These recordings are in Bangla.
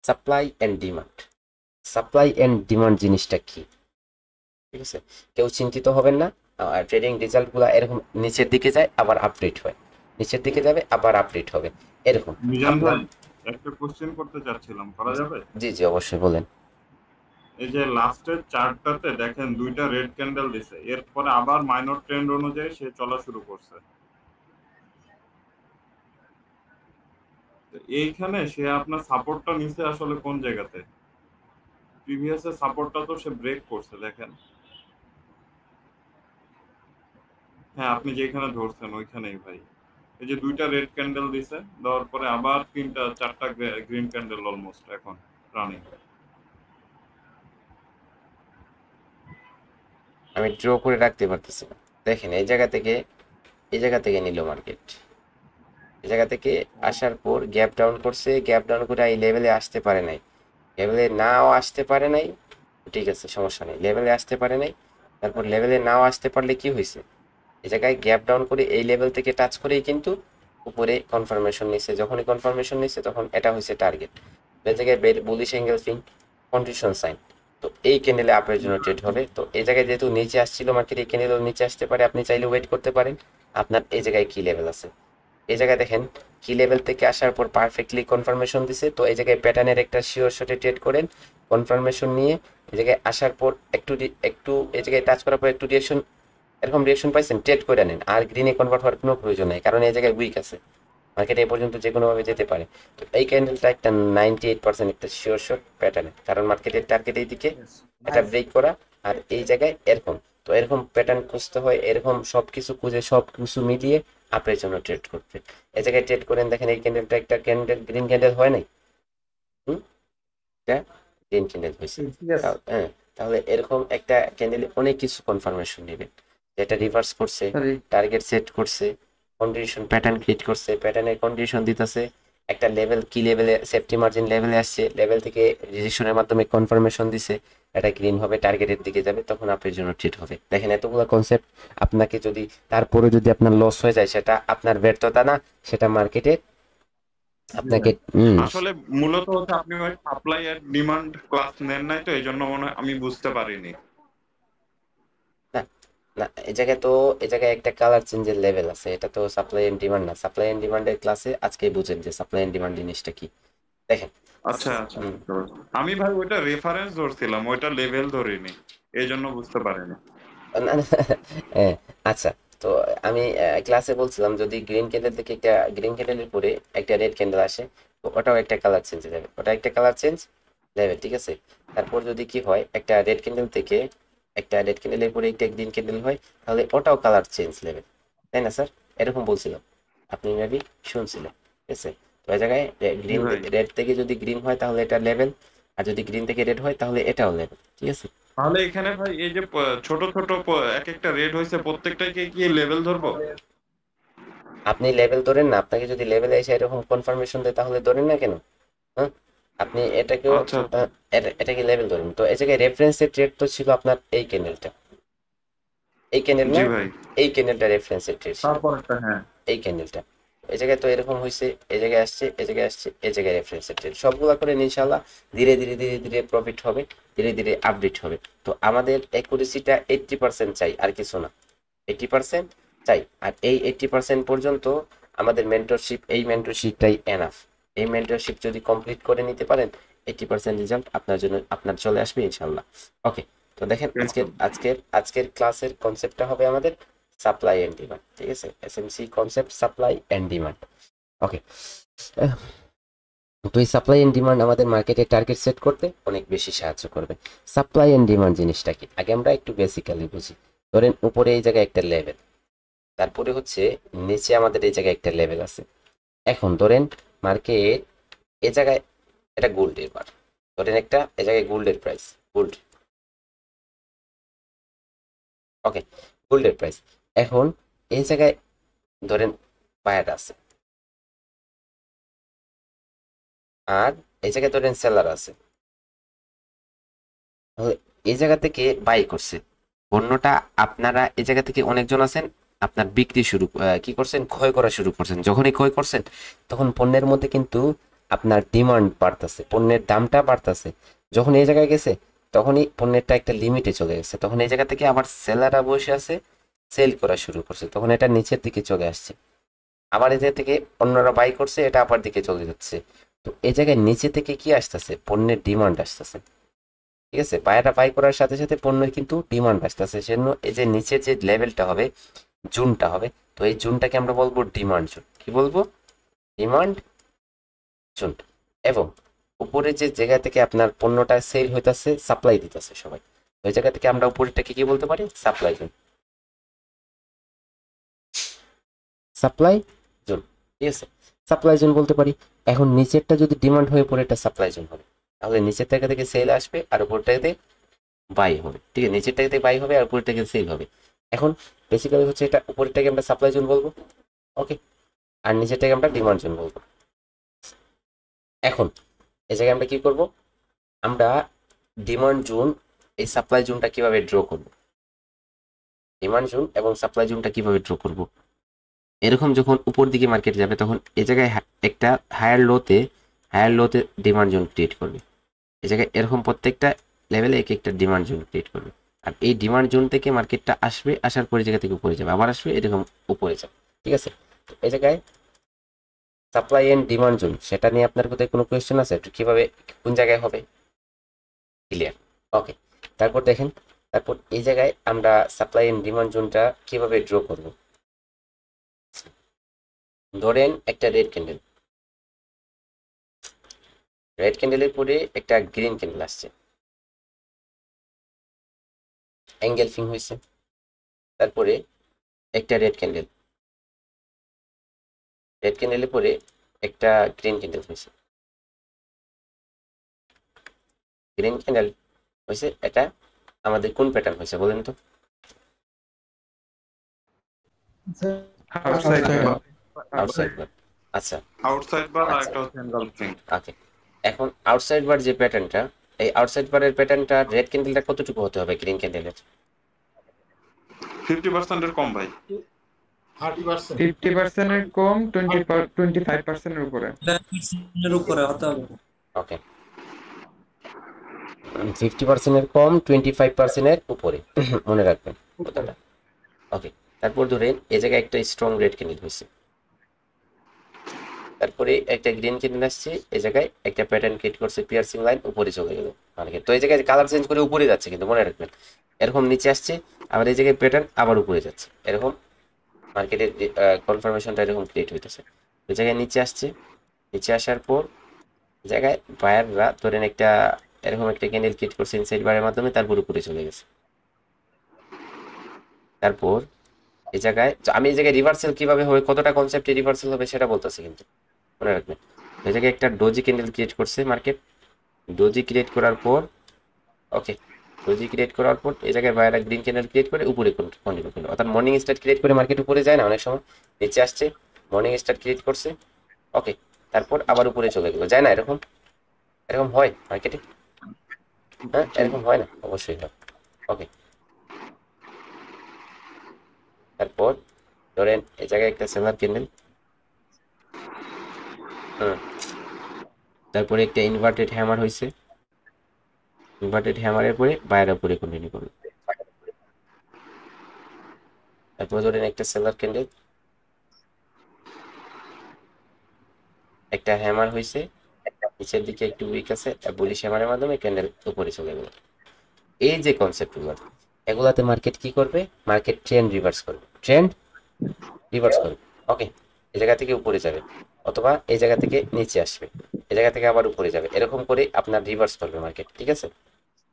Supply and demand. Supply and demand জিনিসটা কি, ঠিক আছে? কেউ চিন্তিত হবেন না। ট্রেডিং রেজাল্টগুলো এরকম নিচের দিকে যায় আবার আপডেট হয়, নিচের দিকে যাবে আবার আপডেট হবে, এরকম। মিজান আপনার, ভাই, একটা কোশ্চেন করতে চাচ্ছিলাম, করা যাবে? জি জি অবশ্যই বলেন। এই যে লাস্টের চার্টটাতে দেখেন দুইটা রেড ক্যান্ডেল দিছে, এরপরে আবার মাইনর ট্রেন্ড অনুযায়ী সে চলা শুরু করছে। তো এইখানে সে আপনার সাপোর্টটা নিছে আসলে কোন জায়গাতে? প্রিভিয়াস এর সাপোর্টটা তো সে ব্রেক করছে দেখেন। হ্যাঁ, আপনি যেখানে ধরছেন ওইখানেই ভাই। এই যে দুইটা রেড ক্যান্ডেল দিছে, দেওয়ার পরে আবার তিনটা চারটা গ্রিন ক্যান্ডেল অলমোস্ট এখন রানিং। আমি ড্র করে রাখতে পারতেছি না। দেখেন এই জায়গা থেকে নিল মার্কেট, এই জায়গা থেকে আসার পর গ্যাপ ডাউন করছে, গ্যাপ ডাউন করে এই লেভেলে আসতে পারে নাই, লেভেলে নাও আসতে পারে নাই, ঠিক আছে সমস্যা নেই, লেভেলে আসতে পারে নাই। তারপর লেভেলে নাও আসতে পারলে কি হয়েছে, এই জায়গায় গ্যাপ ডাউন করে এই লেভেল থেকে টাচ করেই কিন্তু উপরে কনফার্মেশন নিচ্ছে, যখনই কনফার্মেশন নিচ্ছে তখন এটা হয়েছে টার্গেট। এই জায়গায় বুলিশ অ্যাঙ্গেল ফিং কন্ডিশন সাইন। তো এই ক্যান্ডেলে আপের জন্য ট্রেড হবে। তো এই জায়গায় যেহেতু নিচে আসছিল মার্কেট, এই ক্যান্ডেলও নিচে আসতে পারে, আপনি চাইলে ওয়েট করতে পারেন। আপনার এই জায়গায় কি লেভেল আছে, এই জায়গায় দেখেন কি লেভেল থেকে আসার পর পারফেক্টলি কনফার্মেশন দিছে। তো এই জায়গায় প্যাটার্নের একটা শিওর শটে ট্রেড করেন, কনফার্মেশন নিয়ে এই জায়গায় আসার পর একটু এই জায়গায় টাচ করার পর একটু রিয়েকশন, এরকম রিয়েকশন পাইছেন, ট্রেড করে নেন। আর গ্রিনে কনভার্ট হওয়ার কোনো প্রয়োজন নেই, কারণ এই জায়গায় উইক আছে, মার্কেট এই পর্যন্ত যে কোনোভাবে যেতে পারে। তো এই ক্যান্ডেলটা একটা 98% একটা শিওর শট প্যাটার্নে, কারণ মার্কেটের টার্গেট এই দিকে এটা ব্রেক করা, আর এই জায়গায় এরকম। তো এরকম প্যাটার্ন খুঁজতে হয়, এরকম সব কিছু খুঁজে সব কিছু মিলিয়ে আপনার জন্য ট্রেড করতে। এই জায়গায় ট্রেড করেন, দেখেন এই ক্যান্ডেলটা একটা ক্যান্ডেল গ্রিন ক্যান্ডেল হয় নাই, হুম, এটা গ্রিন ক্যান্ডেল হয়েছে। হ্যাঁ, তাহলে এরকম একটা ক্যান্ডেলে অনেক কিছু কনফার্মেশন নেবেন, যেটা রিভার্স করছে, টার্গেট সেট করছে, কন্ডিশন প্যাটার্ন ক্রিয়েট করছে, প্যাটার্নের কন্ডিশন দিতেছে, একটা লেভেল কি লেভেলে সেফটি মার্জিন লেভেলে আসছে, লেভেল থেকে রেজিস্ট্রেশনের মাধ্যমে কনফার্মেশন দিছে, এটা গ্রিন হবে টার্গেটের দিকে যাবে, তখন আপনার জন্য ট্রেড হবে। দেখেন এতগুলো কনসেপ্ট, আপনাকে যদি তারপরে যদি আপনার লস হয়ে যায় সেটা আপনার ব্যর্থতা না, সেটা মার্কেটে জি ভাই। আপনাকে আসলে মূলত হচ্ছে আপনি ওই সাপ্লাই আর ডিমান্ড ক্লাস নেন নাই, তো এই জন্য মনে হয় আমি বুঝতে পারিনি। না, না, এই জায়গায় একটা কালার চেঞ্জের লেভেল আছে, এটা তো সাপ্লাই এন্ড ডিমান্ড না। সাপ্লাই এন্ড ডিমান্ডের ক্লাসে আজকে বুঝেন যে সাপ্লাই এন্ড ডিমান্ড জিনিসটা কি। দেখেন, আচ্ছা আচ্ছা, হুম, বুঝতে পারছি। আমি ভাই ওইটা রেফারেন্স ধরছিলাম, ওইটা লেভেল ধরিনি, এই জন্য বুঝতে পারিনি। না, না, হ্যাঁ, আচ্ছা। তো আমি ক্লাসে বলছিলাম যদি গ্রিন ক্যান্ডেল থেকে একটা গ্রিন ক্যান্ডেলের পরে একটা রেড ক্যান্ডেল আসে, তো ওটাও একটা কালার চেঞ্জ হয়ে যাবে, ওটা একটা কালার চেঞ্জ লেভেল, ঠিক আছে? তারপর যদি কি হয়, একটা রেড ক্যান্ডেল থেকে একটা রেড ক্যান্ডেলের পরে একটা গ্রিন ক্যান্ডেল হয়, তাহলে ওটাও কালার চেঞ্জ লেভেল, তাই না স্যার? এরকম বলছিলাম, আপনি মেবি শুনছিলেন, ঠিক আছে? তো এই জায়গায় জি গ্রিন, ভাই। রেড থেকে যদি গ্রিন হয় তাহলে এটা লেভেল, আর যদি গ্রিন থেকে রেড হয় তাহলে এটাও লেভেল, ঠিক আছে? তাহলে এখানে ভাই এই যে ছোট ছোট এক একটা রেট হয়েছে, প্রত্যেকটাকে কি লেভেল ধরবো? আপনি লেভেল ধরেন না, আপনাকে যদি লেভেলে এসে এরকম কনফার্মেশন দেয় তাহলে ধরেন না কেন? হ্যাঁ, আপনি এটাকেও আচ্ছা আচ্ছা। এটাকে লেভেল ধরেন। তো এই জায়গায় রেফারেন্সের ট্রেড তো ছিল আপনার এই ক্যান্ডেলটা, এই ক্যান্ডেল না, জি ভাই। এই ক্যান্ডেলটা রেফারেন্সের ট্রেড ছিল, তারপর একটা, হ্যাঁ। এই ক্যান্ডেলটা। এই জায়গায় তো এরকম হয়েছে, এই জায়গায় আসছে, এই জায়গায় আসছে, এই জায়গায় রেফারেন্সের ট্রেড, সবগুলা করে ইনশাল্লাহ ধীরে ধীরে ধীরে ধীরে প্রফিট হবে, ধীরে ধীরে আপডেট হবে। তো আমাদের অ্যাকুরেসিটা 80% চাই, আর কিছু না, 80% চাই। আর এই 80% পর্যন্ত আমাদের মেন্টরশিপ, এই মেন্টরশিপটাই এনাফ। এই মেন্টরশিপ যদি কমপ্লিট করে নিতে পারেন, 80% রেজাল্ট আপনার জন্য আপনার চলে আসবে ইনশাল্লাহ। ওকে, তো দেখেন আজকের ক্লাসের কনসেপ্টটা হবে আমাদের সাপ্লাই অ্যান্ড ডিমান্ড, ঠিক আছে? SMC concept, supply and demand. Okay, তো এই সাপ্লাই অ্যান্ড ডিমান্ড আমাদের মার্কেটে টার্গেট সেট করতে অনেক বেশি সাহায্য করবে। সাপ্লাই অ্যান্ড ডিমান্ড জিনিসটা কি আগে আমরা একটু বেসিক্যালি বুঝি। ধরেন উপরে এই জায়গায় একটা লেভেল, তারপরে হচ্ছে নিচে আমাদের এই জায়গায় একটা লেভেল আছে। এখন ধরেন মার্কেট এ জায়গায়, এটা গোল্ডের বার, ধরেন একটা এ জায়গায় গোল্ডের প্রাইস, গোল্ড, ওকে, গোল্ডের প্রাইস। এখন এই জায়গায় ধরেন বায়ার আছে, আর এই জায়গায় ধরেন সেলার আছে। তাহলে এই জায়গা থেকে বাই করছে পণ্যটা, আপনারা এই জায়গা থেকে অনেকজন আছেন, আপনার বিক্রি শুরু কি করছেন, ক্ষয় করা শুরু করছেন। যখনই ক্ষয় করছেন তখন পণ্যের মধ্যে কিন্তু আপনার ডিমান্ড বাড়তেছে, পণ্যের দামটা বাড়তেছে। যখন এই জায়গায় গেছে তখনই পণ্যেরটা একটা লিমিটে চলে গেছে, তখন এই জায়গা থেকে আবার সেলাররা বসে আছে, সেল করা শুরু করছে, তখন এটা নিচের দিকে চলে আসছে। আবার এই জায়গা থেকে অন্যরা বাই করছে, এটা আপার দিকে চলে যাচ্ছে। তো এই জায়গায় নিচে থেকে কি আসতেছে, পণ্যের ডিমান্ড আসতেছে। ঠিক আছে, বায়াররা বাই করার সাথে সাথে পণ্যের কিন্তু ডিমান্ড আসতেছে, সেজন্য এই যে নিচের যে লেভেলটা হবে, জুনটা হবে, তো এই জুনটাকে আমরা বলবো ডিমান্ড জোন। কি বলবো? Demand zone. এবং উপরে যে জায়গা থেকে আপনার পণ্যটা সেল হইতাছে, সাপ্লাই দিতেছে সবাই, ওই জায়গা থেকে আমরা উপরেরটাকে কি বলতে পারি? Supply zone. সাপ্লাই জোন, ঠিক আছে, সাপ্লাই জোন বলতে পারি। এখন নিচেরটা যদি ডিমান্ড হয়ে পড়ে, এটা সাপ্লাই জোন হবে, তাহলে নিচের টাকা থেকে সেল আসবে আর উপরটাতে বাই হবে। ঠিক আছে, নিচের টাকাতে বাই হবে আর উপরের টাকা সেল হবে। এখন বেসিক্যালি হচ্ছে এটা উপরেরটাকে আমরা সাপ্লাই জোন বলবো, ওকে, আর নিচেরটাকে আমরা ডিমান্ড জোন বলবো। এখন এই জায়গায় আমরা কি করব, আমরা ডিমান্ড জোন, এই সাপ্লাই জোনটা কিভাবে ড্র করব, ডিমান্ড জোন এবং সাপ্লাই জোনটা কিভাবে ড্র করব। এরকম যখন উপর দিকে মার্কেট যাবে তখন এই জায়গায় একটা হায়ার লোতে ডিমান্ড জোন ক্রিয়েট করবে। এই জায়গায় এরকম প্রত্যেকটা লেভেলে এক একটা ডিমান্ড জোন ক্রিয়েট করবে। আর এই ডিমান্ড জোন থেকে মার্কেটটা আসবে, আসার পরে জায়গা থেকে উপরে যাবে, আবার আসবে, এরকম উপরে যাবে। ঠিক আছে, তো এই জায়গায় সাপ্লাই এন্ড ডিমান্ড জোন, সেটা নিয়ে আপনার কোথায় কোনো কোয়েশ্চেন আছে? একটু কিভাবে, কোন জায়গায় হবে? ক্লিয়ার? ওকে, তারপর দেখেন, তারপর এই জায়গায় আমরা সাপ্লাই এন্ড ডিমান্ড জোনটা কিভাবে ড্র করব। ধরেন একটা রেড ক্যান্ডেলের পরে একটা গ্রিন ক্যান্ডেল আসছে, এঙ্গেলফিং হয়েছে। তারপরে একটা রেড ক্যান্ডেলের পরে একটা গ্রিন ক্যান্ডেল হয়েছে, গ্রিন ক্যান্ডেল হয়েছে। এটা আমাদের কোন প্যাটার্ন হয়েছে বলেন তো? আউটসাইড বার। আউটসাইড বার। আচ্ছা, আউটসাইড বার আর আচ্ছা, একটা হচ্ছে এনগালফিং। ওকে। এখন আউটসাইড বার যে প্যাটার্নটা, এই আউটসাইড বারের প্যাটার্নটা রেড ক্যান্ডেলটা কতটুকু হতে হবে গ্রিন ক্যান্ডেলের? 50% এর কম ভাই। 50% এর কম, 25% এর উপরে। এর উপরে হতে হবে। ওকে, 50% এর কম, 25% এর উপরে, মনে রাখবেন কথাটা। ওকে, তারপর ধরেন এই জায়গায় একটা স্ট্রং রেড ক্যান্ডেল হয়েছে, তারপরে একটা গ্রিন ক্যান্ডেল আসছে, এই জায়গায় একটা প্যাটার্ন ক্রিয়েট করছে, পিয়ার্সিং লাইন উপরে চলে গেল মার্কেট। তো এই জায়গায় কালার চেঞ্জ করে উপরে যাচ্ছে, কিন্তু মনে রাখবেন এরকম নিচে আসছে, আবার এই জায়গায় প্যাটার্ন আবার উপরে যাচ্ছে, এরকম মার্কেটের কনফার্মেশনটা এরকম ক্রিয়েট হইতেছে। ওই জায়গায় নিচে আসছে, নিচে আসার পর জায়গায় বায়াররা ধরেন একটা এরকম একটা ক্যান্ডেল ক্রিয়েট করছে ইনসাইড বারের মাধ্যমে, তারপর উপরে চলে গেছে। তারপর এই জায়গায় আমি এই জায়গায় রিভার্সাল কিভাবে হবে, কতটা কনসেপ্টে রিভার্সাল হবে সেটা বলতেছি, কিন্তু মনে রাখবেন এই জায়গায় একটা ডোজি ক্যান্ডেল ক্রিয়েট করছে মার্কেট। ডোজি ক্রিয়েট করার পর, ওকে, ডোজি ক্রিয়েট করার পর এই জায়গায় বাইরে গ্রিন ক্যান্ডেল ক্রিয়েট করে উপরে কন্টিনিউ করলো, অর্থাৎ মর্নিং স্টার ক্রিয়েট করে মার্কেট উপরে যায় না অনেক সময়, নিচে আসছে, মর্নিং স্টার ক্রিয়েট করছে, ওকে, তারপর আবার উপরে চলে গেলো, যায় না? এরকম এরকম হয় মার্কেটে? হ্যাঁ, এরকম হয় না? অবশ্যই হয়। ওকে, তারপর ধরেন এই জায়গায় একটা সেলার ক্যান্ডেল, তারপরে একটা ইনভার্টেড হ্যামার হয়েছে, ইনভার্টেড হ্যামারের পরে বায়ের উপরে কন্টিনিউ করবে। তারপর ধরেন একটা সেলার ক্যান্ডেল, একটা হ্যামার হয়েছে, নিচের দিকে একটু উইক আছে, বুলিশ হ্যামারের মাধ্যমে ক্যান্ডেল উপরে চলে গেল। এই যে কনসেপ্টগুলো, এগুলাতে মার্কেট কি করবে? মার্কেট ট্রেন্ড রিভার্স করবে, ওকে, এই জায়গা থেকে উপরে যাবে, অথবা এই জায়গা থেকে নিচে আসবে, এই জায়গা থেকে আবার উপরে যাবে, এরকম করে আপনার রিভার্স করবে মার্কেট। ঠিক আছে,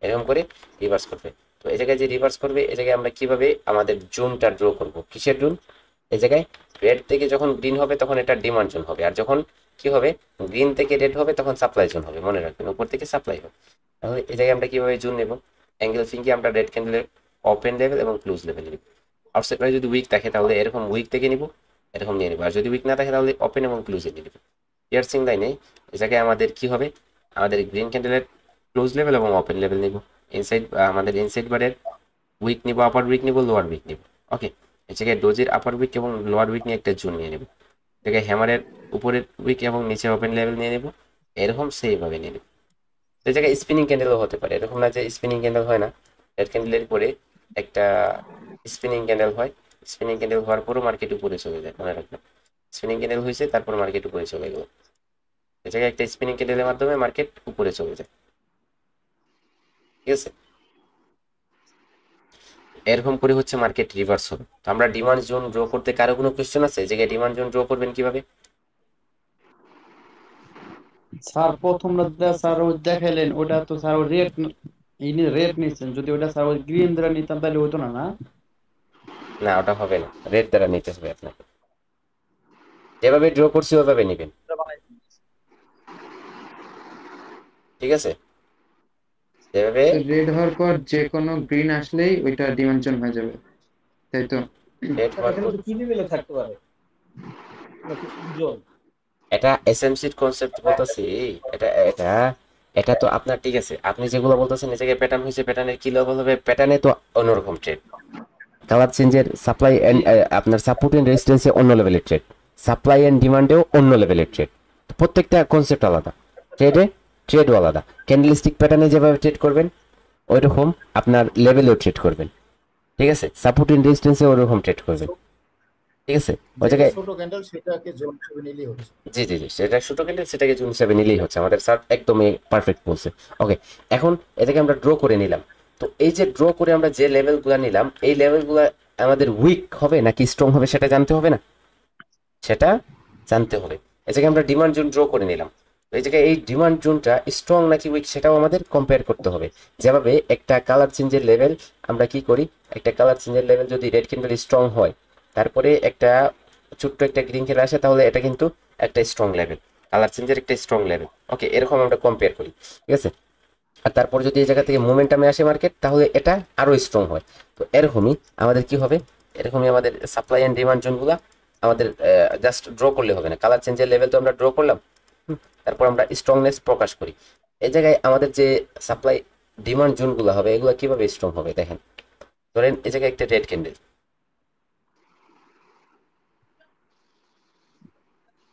এরকম করে রিভার্স করবে। তো এই জায়গায় যে রিভার্স করবে, এই জায়গায় আমরা কিভাবে আমাদের জোনটা ড্র করব? কিসের জোন? এই জায়গায় রেড থেকে যখন গ্রিন হবে তখন এটা ডিমান্ড জোন হবে, আর যখন কি হবে, গ্রিন থেকে রেড হবে তখন সাপ্লাই জোন হবে, মনে রাখবেন উপর থেকে সাপ্লাই হবে। তাহলে এই জায়গায় আমরা কিভাবে জোন নেব? অ্যাঙ্গেল ফিঙ্কে আমরা রেড ক্যান্ডেলের ওপেন লেভেল এবং ক্লোজ লেভেল নিব। আউটসাইড যদি উইক থাকে তাহলে এরকম উইক থেকে নিব, এরকম নিয়ে নেবো, আর যদি উইক না থাকে তাহলে ওপেন এবং ক্লোজে নিয়ে নেব। পিয়ার্সিং লাইনে এই জায়গায় আমাদের কি হবে, আমাদের গ্রিন ক্যান্ডেলের ক্লোজ লেভেল এবং ওপেন লেভেল নিব। ইনসাইড আমাদের ইনসাইড বারের উইক নিব, আপার উইক নিব, লোয়ার উইক নিব। ওকে, এই জায়গায় ডোজের আপার উইক এবং লোয়ার উইক নিয়ে একটা জোন নিয়ে নেব। জায়গায় হ্যামারের উপরের উইক এবং নিচের ওপেন লেভেল নিয়ে নেব, এরকম সেইভাবে নিলে এই জায়গায় স্পিনিং ক্যান্ডেলও হতে পারে, এরকম না যে স্পিনিং ক্যান্ডেল হয় না, রেড ক্যান্ডেলের পরে একটা স্পিনিং ক্যান্ডেল হয়, স্পিনিং ক্যান্ডেল হওয়ার পরও মার্কেট উপরে চলে যায়, মনে রাখবেন স্পিনিং ক্যান্ডেল হয়েছে তারপর মার্কেট উপরে চলে গেল, এই জায়গায় একটা স্পিনিং ক্যান্ডেলের মাধ্যমে মার্কেট উপরে চলে যায়, ঠিক আছে। এরকম করে হচ্ছে মার্কেট রিভার্স হবে। তো আমরা ডিমান্ড জোন ড্র করতে কারো কোনো কোয়েশ্চেন আছে? এই জায়গায় ডিমান্ড জোন ড্র করবেন কিভাবে? স্যার প্রথমটা স্যার ও দেখাইলেন ওটা তো স্যার রেট রেট নিচ্ছেন, যদি ওটা স্যার ওই গ্রিন দ্বারা নিতাম তাহলে হতো না না? না ওটা হবে না, রেড দ্বারা নিতে হবে আপনাকে, যেভাবে ড্র করছি ওভাবে নেবেন, ঠিক আছে, যেভাবে রেড হওয়ার পর যে কোনো গ্রিন আসলেই ওইটা ডিমেনশন হয়ে যাবে, তাই তো? রেড হওয়ার পর কি লেভেলে থাকতে পারে নাকি জোন? এটা এসএমসির কনসেপ্ট বলতেছি, এটা এটা এটা তো আপনার ঠিক আছে, আপনি যেগুলো বলতেছেন এই জায়গায় প্যাটার্ন হয়েছে, প্যাটার্নের কি লেভেল হবে, প্যাটার্নে তো অন্যরকম ট্রেড, কালার চেঞ্জের সাপ্লাই এন্ড আপনার সাপোর্ট এন্ড রেজিস্ট্যান্সে অন্য লেভেলের ট্রেড, সাপ্লাই এন্ড ডিমান্ডেও অন্য লেভেলের ট্রেড, প্রত্যেকটা কনসেপ্ট আলাদা, ট্রেডও আলাদা, ক্যান্ডেলস্টিক প্যাটার্নে যেভাবে ট্রেড করবেন ওইরকম আপনার লেভেলেও ট্রেড করবেন, ঠিক আছে, সাপোর্ট এন্ড রেজিস্ট্যান্সে ওইরকম ট্রেড করবেন, ঠিক আছে, ওই জায়গায় ছোট ক্যান্ডেল সেটাকে জোন হিসেবে নিলেই হচ্ছে। জি জি জি, সেটা ছোট ক্যান্ডেল সেটাকে জুন হিসাবে নিলেই হচ্ছে, আমাদের স্যার একদমই পারফেক্ট বলছে। ওকে, এখন এটাকে আমরা ড্র করে নিলাম, তো এই যে ড্র করে আমরা যে লেভেলগুলো নিলাম এই লেভেলগুলো আমাদের উইক হবে নাকি স্ট্রং হবে সেটা জানতে হবে না, সেটা জানতে হবে। এই জায়গায় আমরা ডিমান্ড জোন ড্র করে নিলাম, তো এই জায়গায় এই ডিমান্ড জোনটা স্ট্রং নাকি উইক সেটাও আমাদের কম্পেয়ার করতে হবে, যেভাবে একটা কালার চেঞ্জের লেভেল আমরা কি করি, একটা কালার চেঞ্জের লেভেল যদি রেড ক্যান্ডেল স্ট্রং হয় তারপরে একটা ছোট্ট একটা গ্রিন ক্যান্ডেল আসে তাহলে এটা কিন্তু একটা স্ট্রং লেভেল, কালার চেঞ্জের একটা স্ট্রং লেভেল, ওকে, এরকম আমরা কম্পেয়ার করি, ঠিক আছে। আর তারপর যদি এই জায়গা থেকে মোমেন্টামে আসে মার্কেট তাহলে এটা আরো স্ট্রং হয়, তো এরকমই আমাদের কি হবে, এরকমই আমাদের সাপ্লাই এন্ড ডিমান্ড জোনগুলো আমাদের জাস্ট ড্র করলে হবে না, কালার চেঞ্জের লেভেল তো আমরা ড্র করলাম, তারপর আমরা স্ট্রংনেস প্রকাশ করি, এই জায়গায় আমাদের যে সাপ্লাই ডিমান্ড জোনগুলো হবে এগুলো কিভাবে স্ট্রং হবে দেখেন, ধরেন এই জায়গায় একটা রেড ক্যান্ডেল,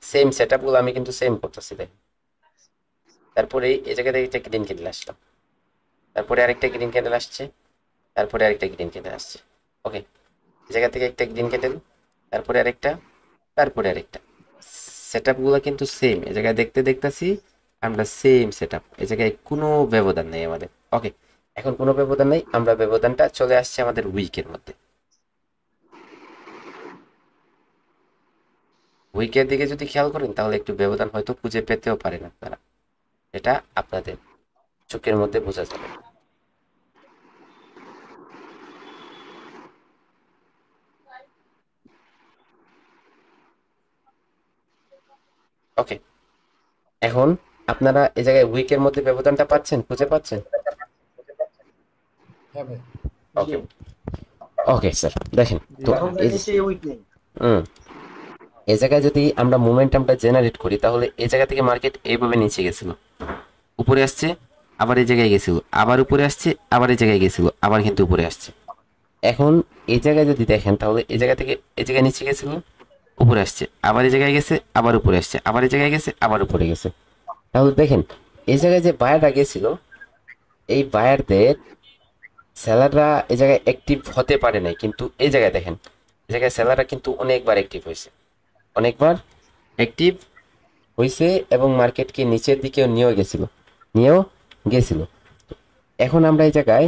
সেম সেটআপ গুলো আমি কিন্তু সেম করতেছি দেখেন, তারপরে এই জায়গা থেকে একটা গ্রিন ক্যান্ডেল আসলাম, তারপরে আরেকটা গ্রিন ক্যান্ডেল আসছে, তারপরে আরেকটা গ্রিন ক্যান্ডেল আসছে, ওকে, এই জায়গা থেকে একটা গ্রিন ক্যান্ডেল, তারপরে আরেকটা, তারপরে আরেকটা, সেটআপ গুলো কিন্তু সেম, এই জায়গায় দেখতেছি আমরা সেম সেটআপ, এই জায়গায় কোনো ব্যবধান নেই আমাদের, ওকে, এখন কোনো ব্যবধান নেই, আমরা ব্যবধানটা চলে আসছে আমাদের উইকের মধ্যে, উইকের দিকে যদি খেয়াল করেন তাহলে একটু ব্যবধান হয়তো খুঁজে পেতেও পারেন আপনারা, এটা আপনাদের চোখের মধ্যে বোঝা যাবে, ওকে, এখন আপনারা এই জায়গায় উইকের মধ্যে ব্যবধানটা পাচ্ছেন, খুঁজে পাচ্ছেন? হ্যাঁ ভাই, ওকে ওকে স্যার, দেখেন তো এখন এই দেখেছি এই উইক নেই। হুম, এই জায়গায় যদি আমরা মোমেন্টামটা জেনারেট করি তাহলে এই জায়গা থেকে মার্কেট এইভাবে নিচে গেছিল, উপরে আসছে, আবার এই জায়গায় গেছিল, আবার উপরে আসছে, আবার এই জায়গায় গেছিল, আবার কিন্তু উপরে আসছে, এখন এই জায়গায় যদি দেখেন তাহলে এই জায়গা থেকে এই জায়গায় নিচে গেছিল, উপরে আসছে, আবার এই জায়গায় গেছে, আবার উপরে আসছে, আবার এই জায়গায় গেছে, আবার উপরে গেছে, তাহলে দেখেন এই জায়গায় যে বায়াররা গেছিল এই বায়ারদের সেলাররা এই জায়গায় অ্যাক্টিভ হতে পারে নাই, কিন্তু এই জায়গায় দেখেন এই জায়গায় সেলাররা কিন্তু অনেকবার অ্যাক্টিভ হয়েছে, অনেকবার অ্যাক্টিভ হয়েছে এবং মার্কেটকে নিচের দিকেও নিয়েও গেছিল। এখন আমরা এই জায়গায়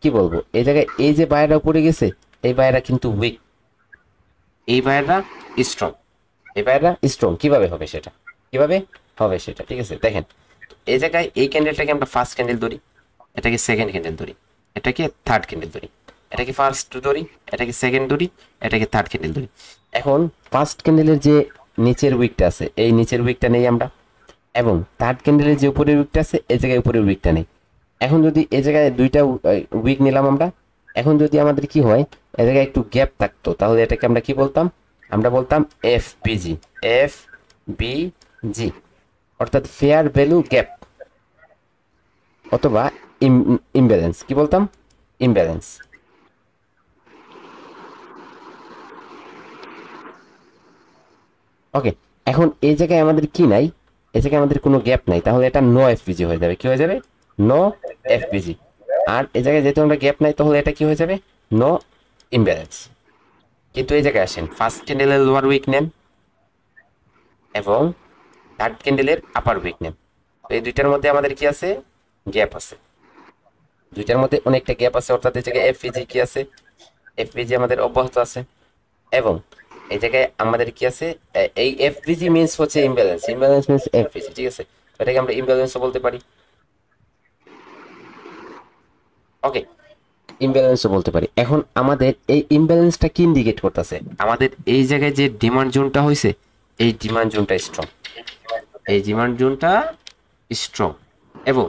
কি বলবো, এই জায়গায় এই যে বায়াররা উপরে গেছে এই বায়াররা কিন্তু উইক, এই বায়াররা স্ট্রং, এই বায়াররা স্ট্রং, কিভাবে হবে সেটা, কিভাবে হবে সেটা, ঠিক আছে, দেখেন এই জায়গায় এই ক্যান্ডেলটাকে আমরা ফার্স্ট ক্যান্ডেল ধরি, এটাকে সেকেন্ড ক্যান্ডেল ধরি, এটাকে থার্ড ক্যান্ডেল ধরি, এটাকে ফার্স্ট ধরি, এটাকে সেকেন্ড ধরি, এটাকে থার্ড ক্যান্ডেল ধরি, এখন ফার্স্ট ক্যান্ডেলের যে নিচের উইকটা আছে এই নিচের উইকটা নেই আমরা, এবং থার্ড ক্যান্ডেলের যে উপরের উইকটা আছে এই জায়গায় উপরের উইকটা নেই, এখন যদি এই জায়গায় দুইটা উইক নিলাম আমরা, এখন যদি আমাদের কি হয় এই জায়গায় একটু গ্যাপ থাকতো তাহলে এটাকে আমরা কি বলতাম, আমরা বলতাম এফবিজি, এফবিজি অর্থাৎ ফেয়ার ভ্যালু গ্যাপ, অথবা ইমব্যালেন্স, কি বলতাম, ইমব্যালেন্স, ওকে, এখন এই জায়গায় আমাদের কি নাই, এই জায়গায় আমাদের কোনো গ্যাপ নাই, তাহলে এটা নো এফপিজি হয়ে যাবে। কি হয়ে যাবে? নো এফপিজি। আর এই জায়গায় যেহেতু আমরা গ্যাপ নাই, তাহলে এটা কি হয়ে যাবে? No imbalance. কিন্তু এই জায়গায় আসেন, ফার্স্ট ক্যান্ডেলের লোয়ার উইক নেন এবং থার্ড ক্যান্ডেলের আপার উইক নেন। তো এই দুইটার মধ্যে আমাদের কি আছে? গ্যাপ আছে। দুইটার মধ্যে অনেকটা গ্যাপ আছে, অর্থাৎ এই জায়গায় এফপিজি কি আছে? এফপিজি আমাদের অব্যাহত আছে। এবং এই জায়গায় আমাদের কি আছে? এই এফপিজি মিন্স হচ্ছে ইমব্যালেন্স, ইমব্যালেন্স মিন্স এফপিজি, ঠিক আছে? এটাকে আমরা ইমব্যালেন্সও বলতে পারি। ওকে, ইমব্যালেন্সও বলতে পারি। এখন আমাদের এই ইমব্যালেন্সটা কি ইন্ডিকেট করতেছে? আমাদের এই জায়গায় যে ডিমান্ড জোনটা হয়েছে, এই ডিমান্ড জোনটা স্ট্রং, এই ডিমান্ড জোনটা স্ট্রং। এবং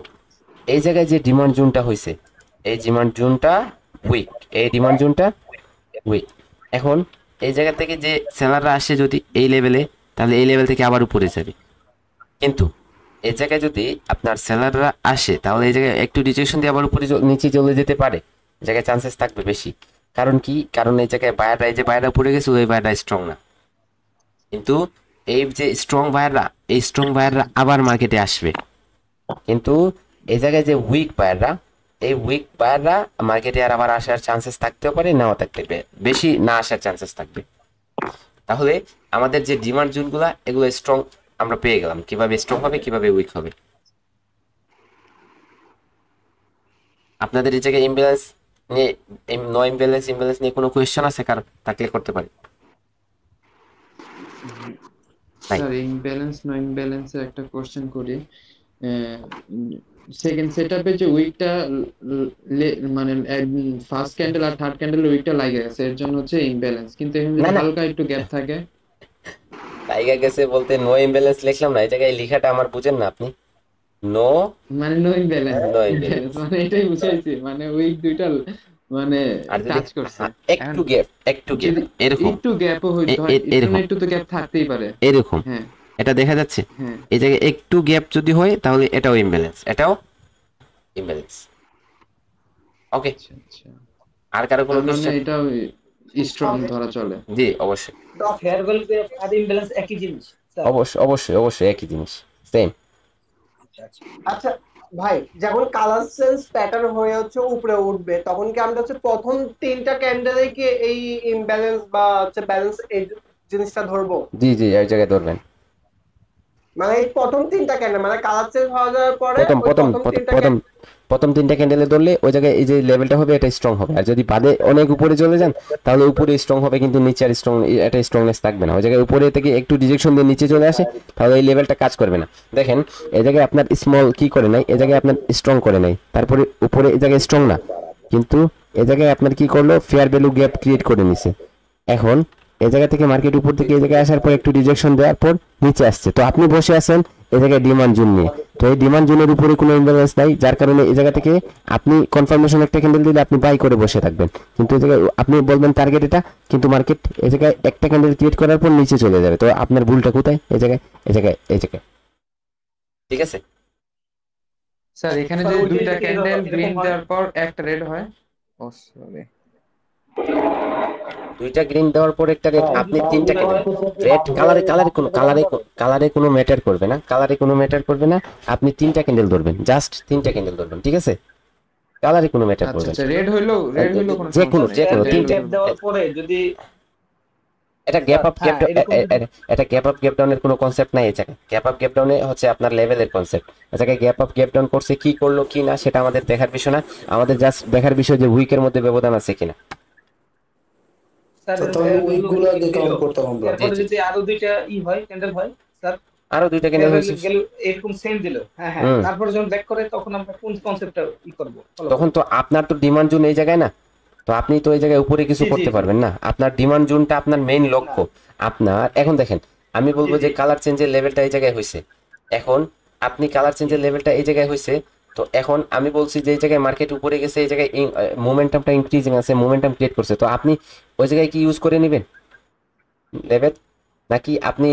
এই জায়গায় যে ডিমান্ড জোনটা হয়েছে, এই ডিমান্ড জোনটা উইক, এই ডিমান্ড জোনটা উইক। এখন এই জায়গা থেকে যে সেলাররা আসে যদি এই লেভেলে, তাহলে এই লেভেল থেকে আবার উপরে যাবে। কিন্তু এই জায়গায় যদি আপনার সেলাররা আসে, তাহলে এই জায়গায় একটু রিজেকশন দিয়ে আবার উপরে নিচে চলে যেতে পারে, এই জায়গায় চান্সেস থাকবে বেশি। কারণ কি? কারণ এই জায়গায় বায়াররা, এই যে বায়াররা পড়ে গেছে, ওই বায়াররা স্ট্রং না। কিন্তু এই যে স্ট্রং বায়াররা, এই স্ট্রং বায়াররা আবার মার্কেটে আসবে। কিন্তু এই জায়গায় যে উইক বায়াররা, এই উইক বায়াররা মার্কেটে আর আবার আসার চান্সেস থাকতেও পারে, নাও থাকতে পারে, বেশি না আসার চান্সেস থাকবে। তাহলে আমাদের যে ডিমান্ড জোনগুলা, এগুলো স্ট্রং আমরা পেয়ে গেলাম। কিভাবে স্ট্রং হবে, কিভাবে উইক হবে। আপনাদের এই জায়গায় ইমব্যালেন্স নিয়ে, নো ইমব্যালেন্স, ইমব্যালেন্স নিয়ে কোনো কোয়েশ্চেন আছে কারণ? থাকলে করতে পারি। নাই। স্যার ইমব্যালেন্স নো ইমব্যালেন্সের একটা কোশ্চেন করি। সেকেন্ড সেটআপে যে উইকটা মানে ফার্স্ট ক্যান্ডেল আর থার্ড ক্যান্ডেল উইকটা লাগে গেছে, এর জন্য হচ্ছে ইমব্যালেন্স। কিন্তু এখন যদি না, না। হালকা একটু গ্যাপ থাকে, টাইগার গেছে বলতে নো ইমব্যালেন্স লিখলাম না, এই জায়গায় লেখাটা আমার বুঝেন না আপনি? নো মানে নো ইমব্যালেন্স, নো ইমব্যালেন্স। মানে এটাই বুঝাইছি, মানে উইক দুইটা মানে আর যদি টাচ করছে। একটু গ্যাপ, একটু গ্যাপ, যদি এরকম একটু গ্যাপও হইতে হয়, এরকম একটু তো গ্যাপ থাকতেই পারে। এরকম হ্যাঁ এটা দেখা যাচ্ছে। হ্যাঁ এই জায়গায় একটু গ্যাপ যদি হয়, তাহলে এটাও ইমব্যালেন্স, এটাও ইমব্যালেন্স। ওকে, আচ্ছা আচ্ছা, আর কারো কোনো তার মানে কোশ্চেন? এটা স্ট্রং ধরা চলে। জি অবশ্যই, ফেয়ার ভ্যালু আর ইমব্যালেন্স একই জিনিস স্যার। অবশ্যই, অবশ্যই, অবশ্যই একই জিনিস, সেম। আচ্ছা ভাই, যখন কালার সেন্স প্যাটার্ন হয়ে হচ্ছে উপরে উঠবে, তখন কি আমরা হচ্ছে প্রথম তিনটা ক্যান্ডেলে কি এই ইমব্যালেন্স বা হচ্ছে ব্যালেন্স এই জিনিসটা ধরবো? জি জি, এই জায়গায় ধরবেন। মানে এই প্রথম তিনটা ক্যান্ডেল, মানে কালার চেঞ্জ হয়ে যাওয়ার পরে প্রথম ওই প্রথম প্রথম তিনটা প্রথম প্রথম তিনটা ক্যান্ডেলে ধরলে ওই জায়গায় এই যে লেভেলটা হবে, এটা স্ট্রং হবে। আর যদি বাদে অনেক উপরে চলে যান, তাহলে উপরে স্ট্রং হবে, কিন্তু নিচে আর স্ট্রং, এটা স্ট্রংনেস থাকবে না। ওই জায়গায় উপরে থেকে একটু রিজেকশন দিয়ে নিচে চলে আসে, তাহলে এই লেভেলটা কাজ করবে না। দেখেন এই জায়গায় আপনার স্মল কি করে নাই, এই জায়গায় আপনার স্ট্রং করে নাই, তারপরে উপরে এই জায়গায় স্ট্রং না, কিন্তু এই জায়গায় আপনার কি করলো, ফেয়ার ভ্যালু গ্যাপ ক্রিয়েট করে নিছে। এখন এই জায়গা থেকে মার্কেট উপর থেকে এই জায়গায় আসার পর একটু রিজেকশন দেওয়ার পর নিচে আসছে, তো আপনি বসে আছেন এই জায়গায় ডিমান্ড জোন নিয়ে। তো এই ডিমান্ড জোনের উপরে কোনো ইমব্যালেন্স নাই, যার কারণে এই জায়গা থেকে আপনি কনফার্মেশন একটা ক্যান্ডেল দিলে আপনি বাই করে বসে থাকবেন, কিন্তু এই জায়গায় আপনি বলবেন টার্গেট এটা, কিন্তু মার্কেট এই জায়গায় একটা ক্যান্ডেল ক্রিয়েট করার পর নিচে চলে যাবে। তো আপনার ভুলটা কোথায়? এই জায়গায়, এই জায়গায়, এই জায়গায়। ঠিক আছে স্যার এখানে যে দুইটা ক্যান্ডেল গ্রিন দেওয়ার পর একটা রেড হয়, ও সরি, দুইটা গ্রিন দেওয়ার পর একটা রেড, আপনি তিনটা ক্যান্ডেল রেড কালারে, কালারে কোনো ম্যাটার করবে না, কালারে কোনো ম্যাটার করবে না। আপনি তিনটা ক্যান্ডেল ধরবেন, জাস্ট তিনটা ক্যান্ডেল ধরবেন, ঠিক আছে? কালারে কোনো ম্যাটার আচ্ছা করবে না। আচ্ছা, রেড হইলো কোনো যে কোনো সমস্যা নেই। তিনটা দেওয়ার পরে যদি এটা গ্যাপ আপ গ্যাপ, হ্যাঁ, এরকম এটা গ্যাপ আপ গ্যাপ ডাউনের কোনো কনসেপ্ট নাই। এই জায়গায় গ্যাপ আপ গ্যাপ ডাউনে হচ্ছে আপনার লেভেলের কনসেপ্ট। এই জায়গায় গ্যাপ আপ গ্যাপ ডাউন করছে, কি করলো কি না সেটা আমাদের দেখার বিষয় না, আমাদের জাস্ট দেখার বিষয় যে উইকের মধ্যে ব্যবধান আছে কিনা। স্যার তাহলে ওইগুলো আগে কাউন্ট করতাম আমরা। তারপরে যদি আরো দুইটা হয় ক্যান্ডেল হয় স্যার, আরো দুইটা ক্যান্ডেল হয়েছে, এরকম সেম দিল, হ্যাঁ হ্যাঁ, তারপরে যখন ব্যাক করে তখন আমরা কোন কনসেপ্টটা করব? তখন তো আপনার তো ডিমান্ড জোন এই জায়গায় না, তো আপনি তো এই জায়গায় উপরে কিছু করতে পারবেন না। আপনার ডিমান্ড জোনটা আপনার মেইন লক্ষ্য। আপনার এখন দেখেন, আমি বলবো যে কালার চেঞ্জের লেভেলটা এই জায়গায় হয়েছে। এখন আপনি কালার চেঞ্জের লেভেলটা এই জায়গায় হয়েছে, তো এখন আমি বলছি যে এই জায়গায় মার্কেট উপরে গেছে, এই জায়গায় মোমেন্টামটা ইনক্রিজিং আছে, মোমেন্টাম ক্রিয়েট করছে, তো আপনি ওই জায়গায় কি ইউজ করে নেবেন লেভেল, নাকি আপনি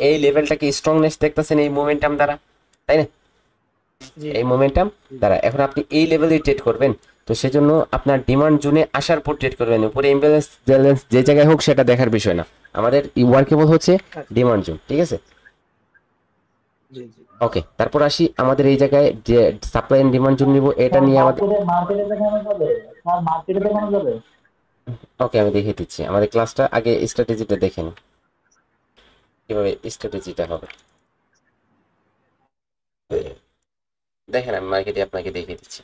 এই লেভেলটাকে স্ট্রংনেস দেখতেছেন এই মোমেন্টাম দ্বারা, তাই না? এই মোমেন্টাম দ্বারা এখন আপনি এই লেভেলে ট্রেড করবেন, তো সেজন্য আপনার ডিমান্ড জোনে আসার পর ট্রেড করবেন। উপরে ইমব্যালেন্স ব্যালেন্স যে জায়গায় হোক সেটা দেখার বিষয় না, আমাদের ওয়ার্কেবল হচ্ছে ডিমান্ড জোন, ঠিক আছে? জি জি ওকে, তারপর আসি আমাদের এই জায়গায় যে সাপ্লাই এন্ড ডিমান্ড জোন নিব, এটা নিয়ে আমাদের মার্কেটে দেখানো যাবে, স্যার মার্কেটে দেখানো যাবে। ওকে আমি দেখিয়ে দিচ্ছি। আমাদের ক্লাসটা আগে স্ট্র্যাটেজিটা দেখে নিই, কিভাবে স্ট্র্যাটেজিটা হবে। দেখেন আমি মার্কেটে আপনাকে দেখিয়ে দিচ্ছি।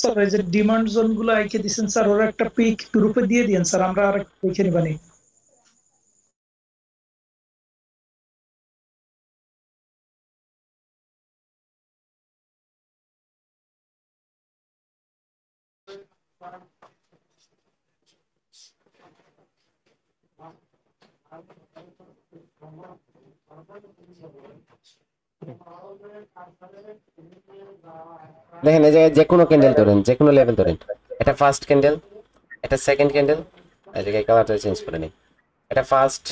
স্যার এই যে ডিমান্ড জোন গুলো আইকে দিচ্ছেন স্যার, ওরা একটা পিক গ্রুপে দিয়ে দিয়েন স্যার, আমরা আর দেখে নিবানি। দেখেন এই জায়গায় যে কোনো ক্যান্ডেল ধরেন, যে কোনো লেভেল ধরেন, এটা ফার্স্ট ক্যান্ডেল, এটা সেকেন্ড ক্যান্ডেল, এই জায়গায় কালারটা চেঞ্জ করে নিই, এটা ফার্স্ট,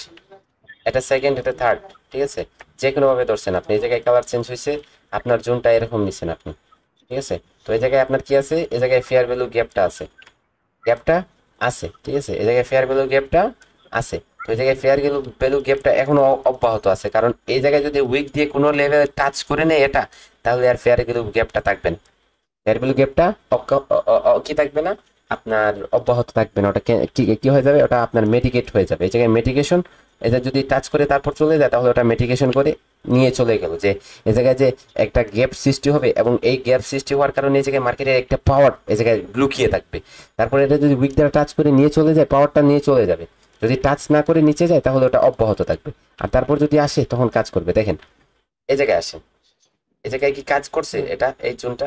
এটা সেকেন্ড, এটা থার্ড, ঠিক আছে? যে কোনো ভাবে ধরছেন আপনি, এই জায়গায় কালার চেঞ্জ হয়েছে, আপনার জোনটা এরকম নিছেন আপনি, ঠিক আছে? তো এই জায়গায় আপনার কি আছে, এই জায়গায় ফেয়ার ভ্যালু গ্যাপটা আছে, গ্যাপটা আছে, ঠিক আছে? এই জায়গায় ফেয়ার ভ্যালু গ্যাপটা আছে। তো এই জায়গায় ফেয়ার ভ্যালু গ্যাপটা এখনো অব্যাহত আছে, কারণ এই জায়গায় যদি উইক দিয়ে কোনো লেভেল টাচ করে নেয় এটা, তাহলে আর ফেয়ার ভ্যালু গ্যাপটা থাকবে না, ফেয়ার ভ্যালু গ্যাপটা কি থাকবে না, আপনার অব্যাহত থাকবে না, ওটা কি কি হয়ে যাবে, ওটা আপনার মেডিকেট হয়ে যাবে। এই জায়গায় মেডিকেশন, এটা যদি টাচ করে তারপর চলে যায়, তাহলে ওটা মেডিকেশন করে নিয়ে চলে গেল, যে এই জায়গায় যে একটা গ্যাপ সৃষ্টি হবে, এবং এই গ্যাপ সৃষ্টি হওয়ার কারণে এই জায়গায় মার্কেটের একটা পাওয়ার এই জায়গায় লুকিয়ে থাকবে। তারপরে এটা যদি উইক দ্বারা টাচ করে নিয়ে চলে যায়, পাওয়ারটা নিয়ে চলে যাবে। যদি টাচ না করে নিচে যায়, তাহলে ওটা অব্যাহত থাকবে। আর তারপর যদি আসে, তখন কাজ করবে। দেখেন এই জায়গায় আসেন, এই জায়গায় কি কাজ করছে, এটা এই জোনটা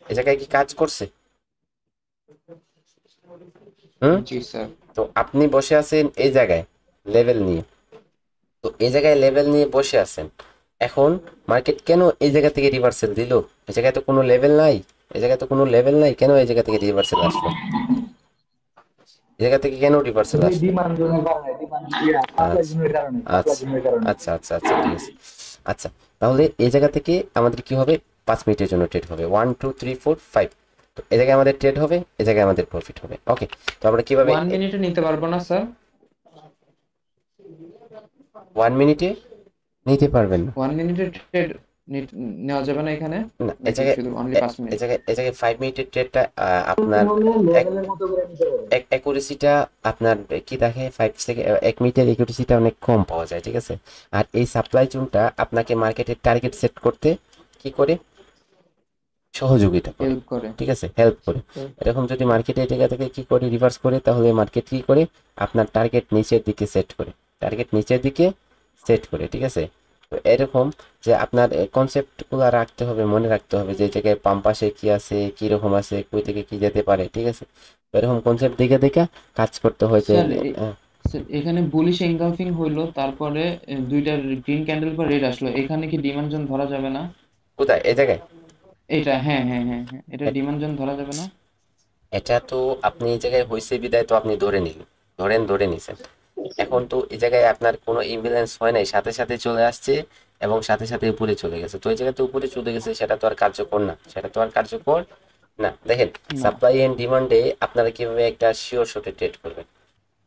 এই জায়গায় কি কাজ করছে? হুম। জি স্যার। তো আপনি বসে আছেন এই জায়গায় লেভেল নিয়ে, তো এই জায়গায় লেভেল নিয়ে বসে আছেন। এখন মার্কেট কেন এই জায়গা থেকে রিভার্সাল দিল? এই জায়গায় তো কোনো লেভেল নাই, এই জায়গায় তো কোনো লেভেল নাই, কেন এই জায়গা থেকে রিভার্সাল আসলো? এই জায়গা থেকে কেন রিভার্সাল আসলো? ডিমান্ড জোনের কারণে, ডিমান্ড সাপ্লাই আচ্ছা জোনের কারণে, সাপ্লাই আচ্ছা জোনের কারণে। আচ্ছা আচ্ছা আচ্ছা ঠিক আছে। আচ্ছা, তাহলে এই জায়গা থেকে আমাদের কি হবে, 5 মিনিটের জন্য ট্রেড হবে, 1 2 3 4 5। তো এই জায়গায় আমাদের ট্রেড হবে, এই জায়গায় আমাদের প্রফিট হবে। ওকে, তো আমরা কিভাবে 1 মিনিটে নিতে পারবো না স্যার? 1 মিনিটে নিতে পারবেন না? 1 মিনিটের ট্রেড নেওয়া যাবে না এখানে, না, এই নাকি জায়গায় শুধু অনলি 5 এই মিনিট? জায়গায় এই জায়গায় 5 মিনিটের ট্রেডটা আপনার লেভেলের মতো করে নিতে হবে। অ্যাকুরেসিটা আপনার কি দেখে, 5 সেকেন্ড 1 মিনিটের অ্যাকুরেসিটা অনেক কম পাওয়া যায়, ঠিক আছে? আর এই সাপ্লাই জোনটা আপনাকে মার্কেটের টার্গেট সেট করতে কি করে, সহযোগিতা করে, হেল্প করে। ঠিক আছে, হেল্প করে। এরকম যদি মার্কেটে এই জায়গা থেকে কি করে রিভার্স করে, তাহলে মার্কেট কি করে, আপনার টার্গেট নিচের দিকে সেট করে, টার্গেট নিচের দিকে সেট করে, ঠিক আছে? তো এরকম যে আপনার কনসেপ্টগুলো রাখতে হবে, মনে রাখতে হবে, যে এই জায়গায় পাম্প পাশে কি আছে, কি রকম আছে, কই থেকে কি যেতে পারে, ঠিক আছে? তো এরকম কনসেপ্ট দেখে দেখে কাজ করতে হয় যে স্যার স্যার এখানে বুলিশ এনগালফিং হইলো, তারপরে দুইটা গ্রিন ক্যান্ডেল পর রেড আসলো, এখানে কি ডিমান্ড জোন ধরা যাবে না? কোথায় এই জায়গায়? এটা হ্যাঁ হ্যাঁ হ্যাঁ হ্যাঁ, এটা ডিমান্ড জোন ধরা যাবে না? এটা তো আপনি এই জায়গায় হয়েছে বিদায় তো আপনি ধরে নিন, ধরে নিছেন। এখন তো এই জায়গায় আপনার কোনো ইমব্যালেন্স হয় নাই, সাথে সাথে চলে আসছে এবং সাথে সাথে উপরে চলে গেছে। তো এই জায়গাতে উপরে চলে গেছে, সেটা তো আর কার্যকর না, সেটা তো আর কার্যকর না। দেখেন না। সাপ্লাই এন্ড ডিমান্ডে আপনারা কিভাবে একটা শিওর শটে ট্রেড করবেন,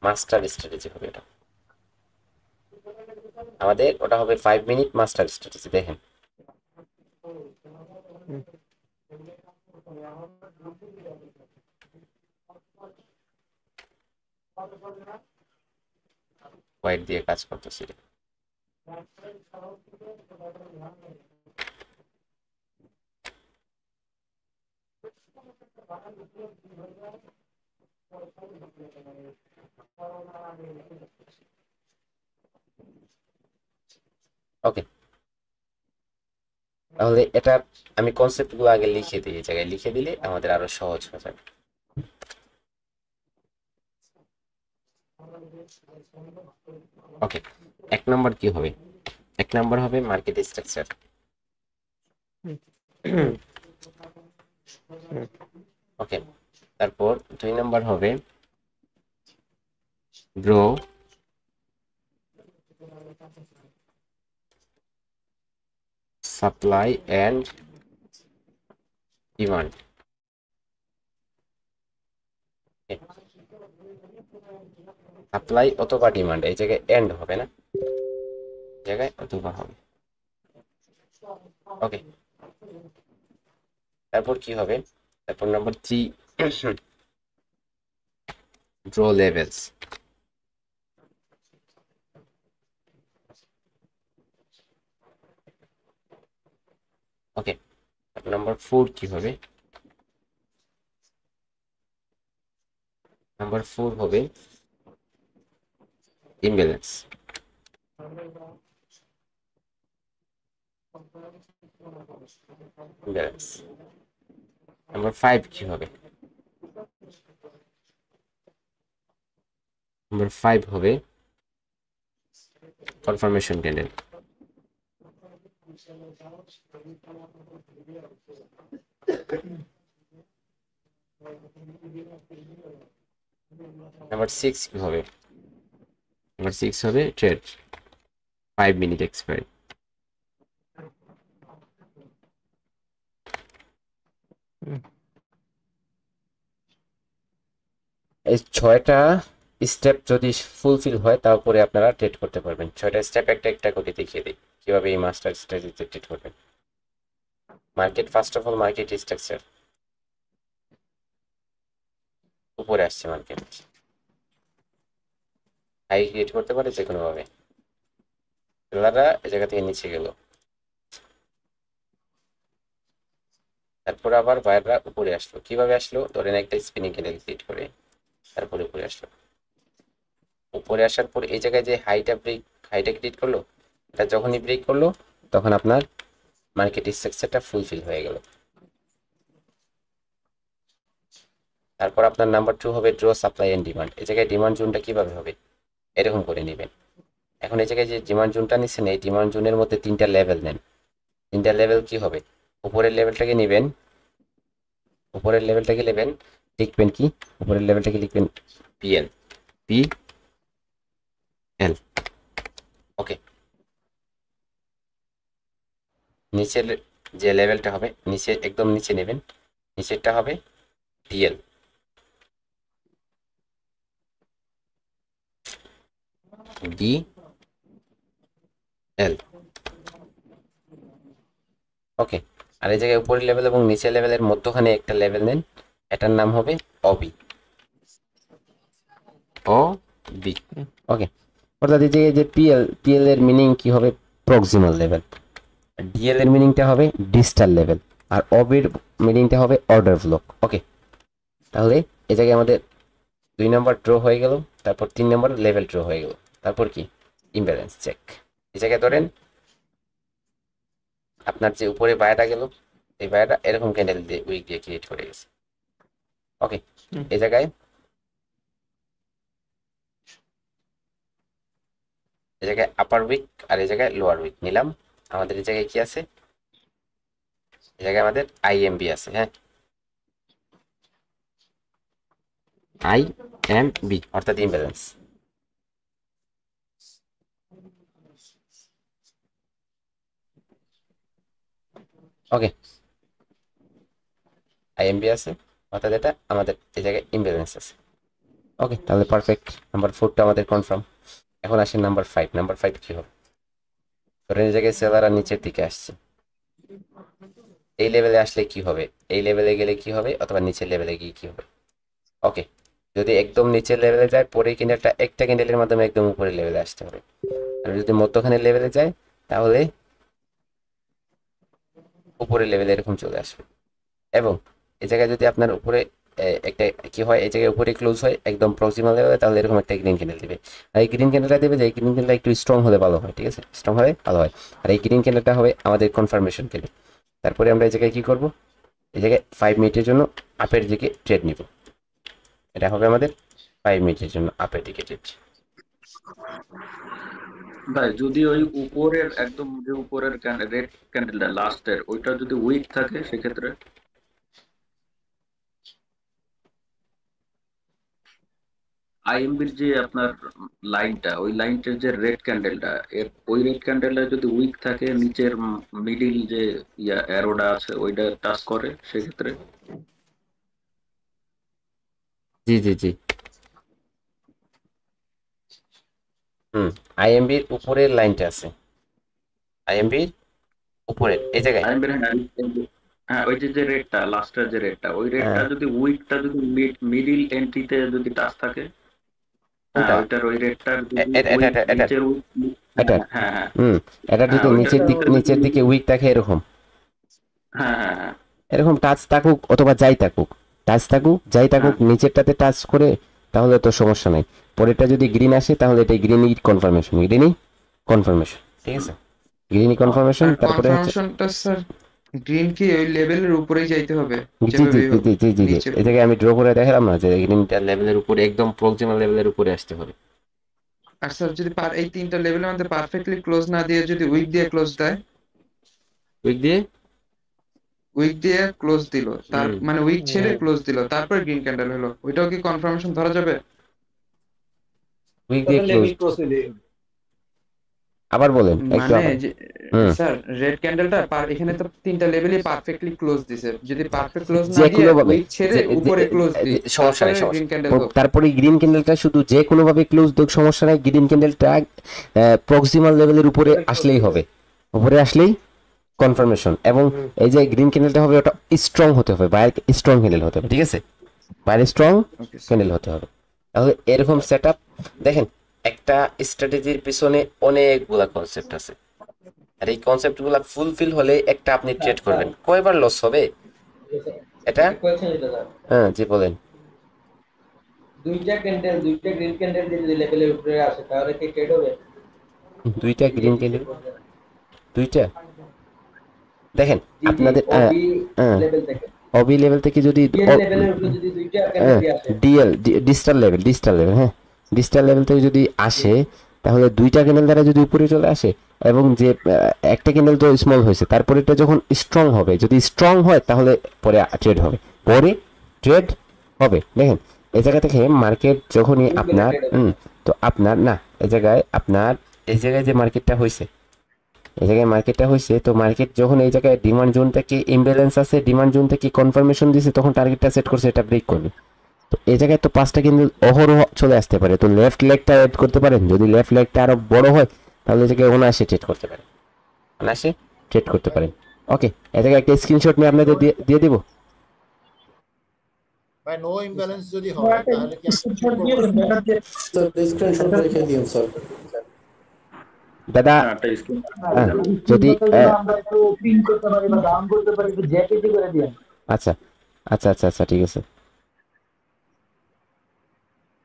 মাস্টার স্ট্র্যাটেজি হবে এটা আমাদের, ওটা হবে 5 মিনিট মাস্টার স্ট্র্যাটেজি। দেখেন হোয়াইট দিয়ে কাজ করতেছি। ওকে, তাহলে এটা আমি কনসেপ্টগুলো আগে লিখে দিই, এই জায়গায় লিখে দিলে আমাদের আরো সহজ হয়ে যাবে। ওকে, 1 নম্বর কি হবে, 1 নম্বর হবে মার্কেট স্ট্রাকচার। ওকে, তারপর 2 নম্বর হবে grow supply and demand. Supply অথবা ডিমান্ড, এই জায়গায় এন্ড হবে না, জায়গায় অথবা হবে। ওকে, তারপর কি হবে? তারপর নাম্বার 3, ড্র লেভেলস। ওকে, নাম্বার 4 কি হবে? নাম্বার 4 হবে ইমব্যালেন্স। ইমব্যালেন্স। নাম্বার 5 কি হবে? নাম্বার 5 হবে কনফার্মেশন ক্যান্ডেল। নাম্বার 6 কি হবে? নাম্বার 6 হবে ট্রেড 5 মিনিট এক্সপায়ারি। এই 6টা স্টেপ যদি ফুলফিল হয় তারপরে আপনারা ট্রেড করতে পারবেন। 6টা স্টেপ একটা একটা করে দেখিয়ে দিই কিভাবে এই মাস্টার স্ট্র্যাটেজিতে ট্রেড করবেন। Market, first of all market structure, উপরে আসছে মার্কেট, হাই ক্রিয়েট করতে পারে যে কোনো ভাবে, সেলাররা এই জায়গা থেকে নিচে গেল, তারপর আবার বায়াররা উপরে আসলো। কিভাবে আসলো? ধরেন একটা স্পিনিং ক্যান্ডেল ক্রিয়েট করে তারপরে উপরে আসলো। উপরে আসার পর এই জায়গায় যে হাইটা ক্রিয়েট করলো, এটা যখনই ব্রেক করলো তখন আপনার মার্কেট স্ট্রাকচারটা ফুলফিল হয়ে গেল। তারপর আপনার নাম্বার 2 হবে ড্র সাপ্লাই এন্ড ডিমান্ড। এই জায়গায় ডিমান্ড জোনটা কিভাবে হবে? এরকম করে নেবেন। এখন এই জায়গায় যে ডিমান্ড জোনটা নিচ্ছেন, এই ডিমান্ড জোনের মধ্যে 3টা লেভেল নেন। 3টা লেভেল কি হবে? উপরের লেভেলটাকে নেবেন, উপরের লেভেলটাকে নেবেন, লিখবেন কি? উপরের লেভেলটাকে লিখবেন পিএল, পিএল। ওকে, নিচের যে লেভেলটা হবে, নিচে একদম নিচে নেবেন, নিচেরটা হবে ডিএল, ডিএল। ওকে, আর এই জায়গায় উপরের লেভেল এবং নিচের লেভেলের মধ্যখানে একটা লেভেল নেন, এটার নাম হবে অবি, অবি। ওকে, অর্থাৎ এই জায়গায় যে পিএল এর মিনিং কি হবে? Proximal level. ডিএল এর মিনিংটা হবে ডিস্টাল লেভেল, আর অবির মিনিংটা হবে অর্ডার ব্লক। ওকে, তাহলে এই জায়গায় আমাদের 2 নম্বর ড্র হয়ে গেল, তারপর 3 নম্বর লেভেল ড্র হয়ে গেল, তারপর কি? Imbalance check. এই জায়গায় ধরেন আপনার যে উপরে বায়াটা গেল, এই বায়াটা এরকম ক্যান্ডেল দিয়ে উইক দিয়ে ক্রিয়েট করে গেছে। ওকে, এই জায়গায় আপার উইক আর এই জায়গায় লোয়ার উইক নিলাম। আমাদের এই জায়গায় কি আছে? এই জায়গায় আমাদের আইএমবি আছে। হ্যাঁ, আইএমবি অর্থাৎ ইমব্যালেন্স। ওকে, আইএমবি আছে অর্থাৎ এটা আমাদের এই জায়গায় ইমব্যালেন্স আছে। ওকে, তাহলে পারফেক্ট। নাম্বার 4টা আমাদের কনফার্ম। এখন আসেন নাম্বার 5। নাম্বার 5 কি হবে? ধরেন এই জায়গায় সেলাররা নিচের দিকে আসছে, এই লেভেলে আসলে কি হবে? এই লেভেলে গেলে কি হবে? অথবা নিচের লেভেলে গিয়ে কি হবে? ওকে, যদি একদম নিচের লেভেলে যায়, পরে ক্যান্ডেলটা একটা ক্যান্ডেলের মাধ্যমে একদম উপরের লেভেলে আসতে হবে। আর যদি মধ্যখানের লেভেলে যায় তাহলে উপরের লেভেলে এরকম চলে আসবে। এবং এই জায়গায় যদি আপনার উপরে একটা কি হয়, এই জায়গায় উপরে ক্লোজ হয় একদম প্রক্সিমাল লেভেলে, তাহলে এরকম একটা গ্রিন ক্যান্ডেল দিবে। আর এই গ্রিন ক্যান্ডেলটা দেবে যে এই গ্রিন ক্যান্ডেলটা একটু স্ট্রং হলে ভালো হয়। ঠিক আছে, স্ট্রং হলে ভালো হয়। আর এই গ্রিন ক্যান্ডেলটা হবে আমাদের কনফার্মেশন ক্যান্ডেল। তারপরে আমরা এই জায়গায় কি করব? এই জায়গায় 5 মিনিটের জন্য আপের দিকে ট্রেড নিব। এটা হবে আমাদের 5 মিনিটের জন্য আপের দিকে ট্রেড। ভাই যদি ওই উপরের একদম যে উপরের রেড ক্যান্ডেলটা লাস্টের ওইটা যদি উইক থাকে সেক্ষেত্রে আইএমবির যে আপনার লাইনটা, ওই লাইনটার যে রেড ক্যান্ডেলটা, ওই রেড ক্যান্ডেলটা যদি উইক থাকে, নিচের মিডিল যে অ্যারোটা আছে ওইটা টাচ করে সেক্ষেত্রে। জি জি জি, আইএমবির উপরের লাইনটা আছে, আইএমবির উপরের এই জায়গায়। হ্যাঁ, ওই যে রেটটা লাস্টের যে রেটটা, ওই রেটটা হ্যাঁ। যদি উইকটা যদি মিডিল এন্ট্রিতে যদি টাচ থাকে, কোনটা? ওইটার ওই রেটটার এটা এটা এটা নিচের এটা হ্যাঁ হ্যাঁ এটা যদি ওইটা নিচের দিকে উইক থাকে এরকম, হ্যাঁ হ্যাঁ হ্যাঁ এরকম টাচ থাকুক অথবা যাই থাকুক, টাচ থাকুক যাই থাকুক, নিচেরটাতে টাচ করে তাহলে তো সমস্যা নাই। পরেরটা যদি গ্রিন আসে তাহলে এটা গ্রিনই কনফার্মেশন, গ্রিনই কনফার্মেশন, ঠিক আছে, গ্রিনই কনফার্মেশন। তারপরে হচ্ছে কনফার্মেশনটা স্যার গ্রিন কি ওই লেভেলের উপরেই যাইতে হবে? জি জি জি জি জি জি এই জায়গায় আমি ড্র করে দেখালাম না যে গ্রিনটা লেভেলের উপরে, একদম প্রক্সিমাল লেভেলের উপরে আসতে হবে। আর স্যার যদি এই তিনটা লেভেলের মধ্যে পারফেক্টলি ক্লোজ না দিয়ে যদি উইক দিয়ে ক্লোজ দেয়, উইক দিয়ে ক্লোজ দিল, তার মানে উইক ছেড়ে ক্লোজ দিল, তারপর গ্রিন ক্যান্ডেল হলো, ওইটাও কি কনফার্মেশন ধরা যাবে? উইক দিয়ে ক্লোজ আবার বলেন একটু মানে স্যার রেড ক্যান্ডেলটা এখানে তো তিনটা লেভেলই পারফেক্টলি ক্লোজ দিছে, যদি পারফেক্ট ক্লোজ না দিয়ে উইক ছেড়ে উপরে ক্লোজ দিই, সমস্যা নেই, গ্রিন ক্যান্ডেল হোক। তারপরে গ্রিন ক্যান্ডেলটা শুধু যে কোনো ভাবে ক্লোজ দেখ সমস্যা নাই, গ্রিন ক্যান্ডেলটা প্রক্সিমাল লেভেলের উপরে আসলেই হবে, উপরে আসলেই কনফার্মেশন। এবং এই যে গ্রিন ক্যান্ডেলটা হবে ওটা স্ট্রং হতে হবে, বাইরে স্ট্রং ক্যান্ডেল হতে হবে, ঠিক আছে, বাইরে স্ট্রং ক্যান্ডেল হতে হবে। তাহলে এরকম সেটআপ দেখেন, একটা স্ট্র্যাটেজির পিছনে অনেকগুলা কনসেপ্ট আছে, আর এই কনসেপ্টগুলো ফুলফিল হলে একটা আপনি ট্রেড করবেন, কয়বার লস হবে এটা? হ্যাঁ জি বলেন। দুইটা গ্রিন ক্যান্ডেল যদি লেভেলের উপরে আসে তাহলে কি ট্রেড হবে? দুইটা গ্রিন ক্যান্ডেল, দুইটা দেখেন আপনাদের অবি লেভেল থেকে যদি ডিএল ডিজিটাল লেভেল হ্যাঁ ডিজিটাল লেভেল থেকে যদি আসে তাহলে দুইটা ক্যান্ডেল দ্বারা যদি উপরে চলে আসে, এবং যে একটা ক্যান্ডেল তো স্মল হয়েছে, তারপরে এটা যখন স্ট্রং হবে, যদি স্ট্রং হয় তাহলে পরে ট্রেড হবে, দেখেন এই জায়গা থেকে মার্কেট যখনই আপনার তো আপনার না এই জায়গায় আপনার এই জায়গায় যে মার্কেটটা হয়েছে, এই জায়গায় মার্কেটটা হয়েছে, তো মার্কেট যখন এই জায়গায় ডিমান্ড জোন থেকে ইমব্যালেন্স আছে, ডিমান্ড জোন থেকে কনফার্মেশন দিছে, তখন টার্গেটটা সেট করছে এটা ব্রেক করবে। তো এই জায়গায় তো পাঁচটা কিন্তু অহরহ চলে আসতে পারে, তো লেফট লেগটা এড করতে পারেন, যদি লেফট লেগটা আরো বড় হয় তাহলে এই জায়গায় অনায়াসে ট্রেড করতে পারেন, অনায়াসে ট্রেড করতে পারেন। ওকে, এই জায়গায় একটা স্ক্রিনশট নিয়ে আপনাদের দিয়ে দিব। ভাই নো ইমব্যালেন্স যদি হয় তাহলে কি স্ক্রিনশট রেখে দিন স্যার দাদা, যদি আমরা একটু প্রিন্ট করতে পারি বা ডাউন করতে পারি, একটু জেপিজি করে দিন। আচ্ছা আচ্ছা আচ্ছা আচ্ছা ঠিক আছে।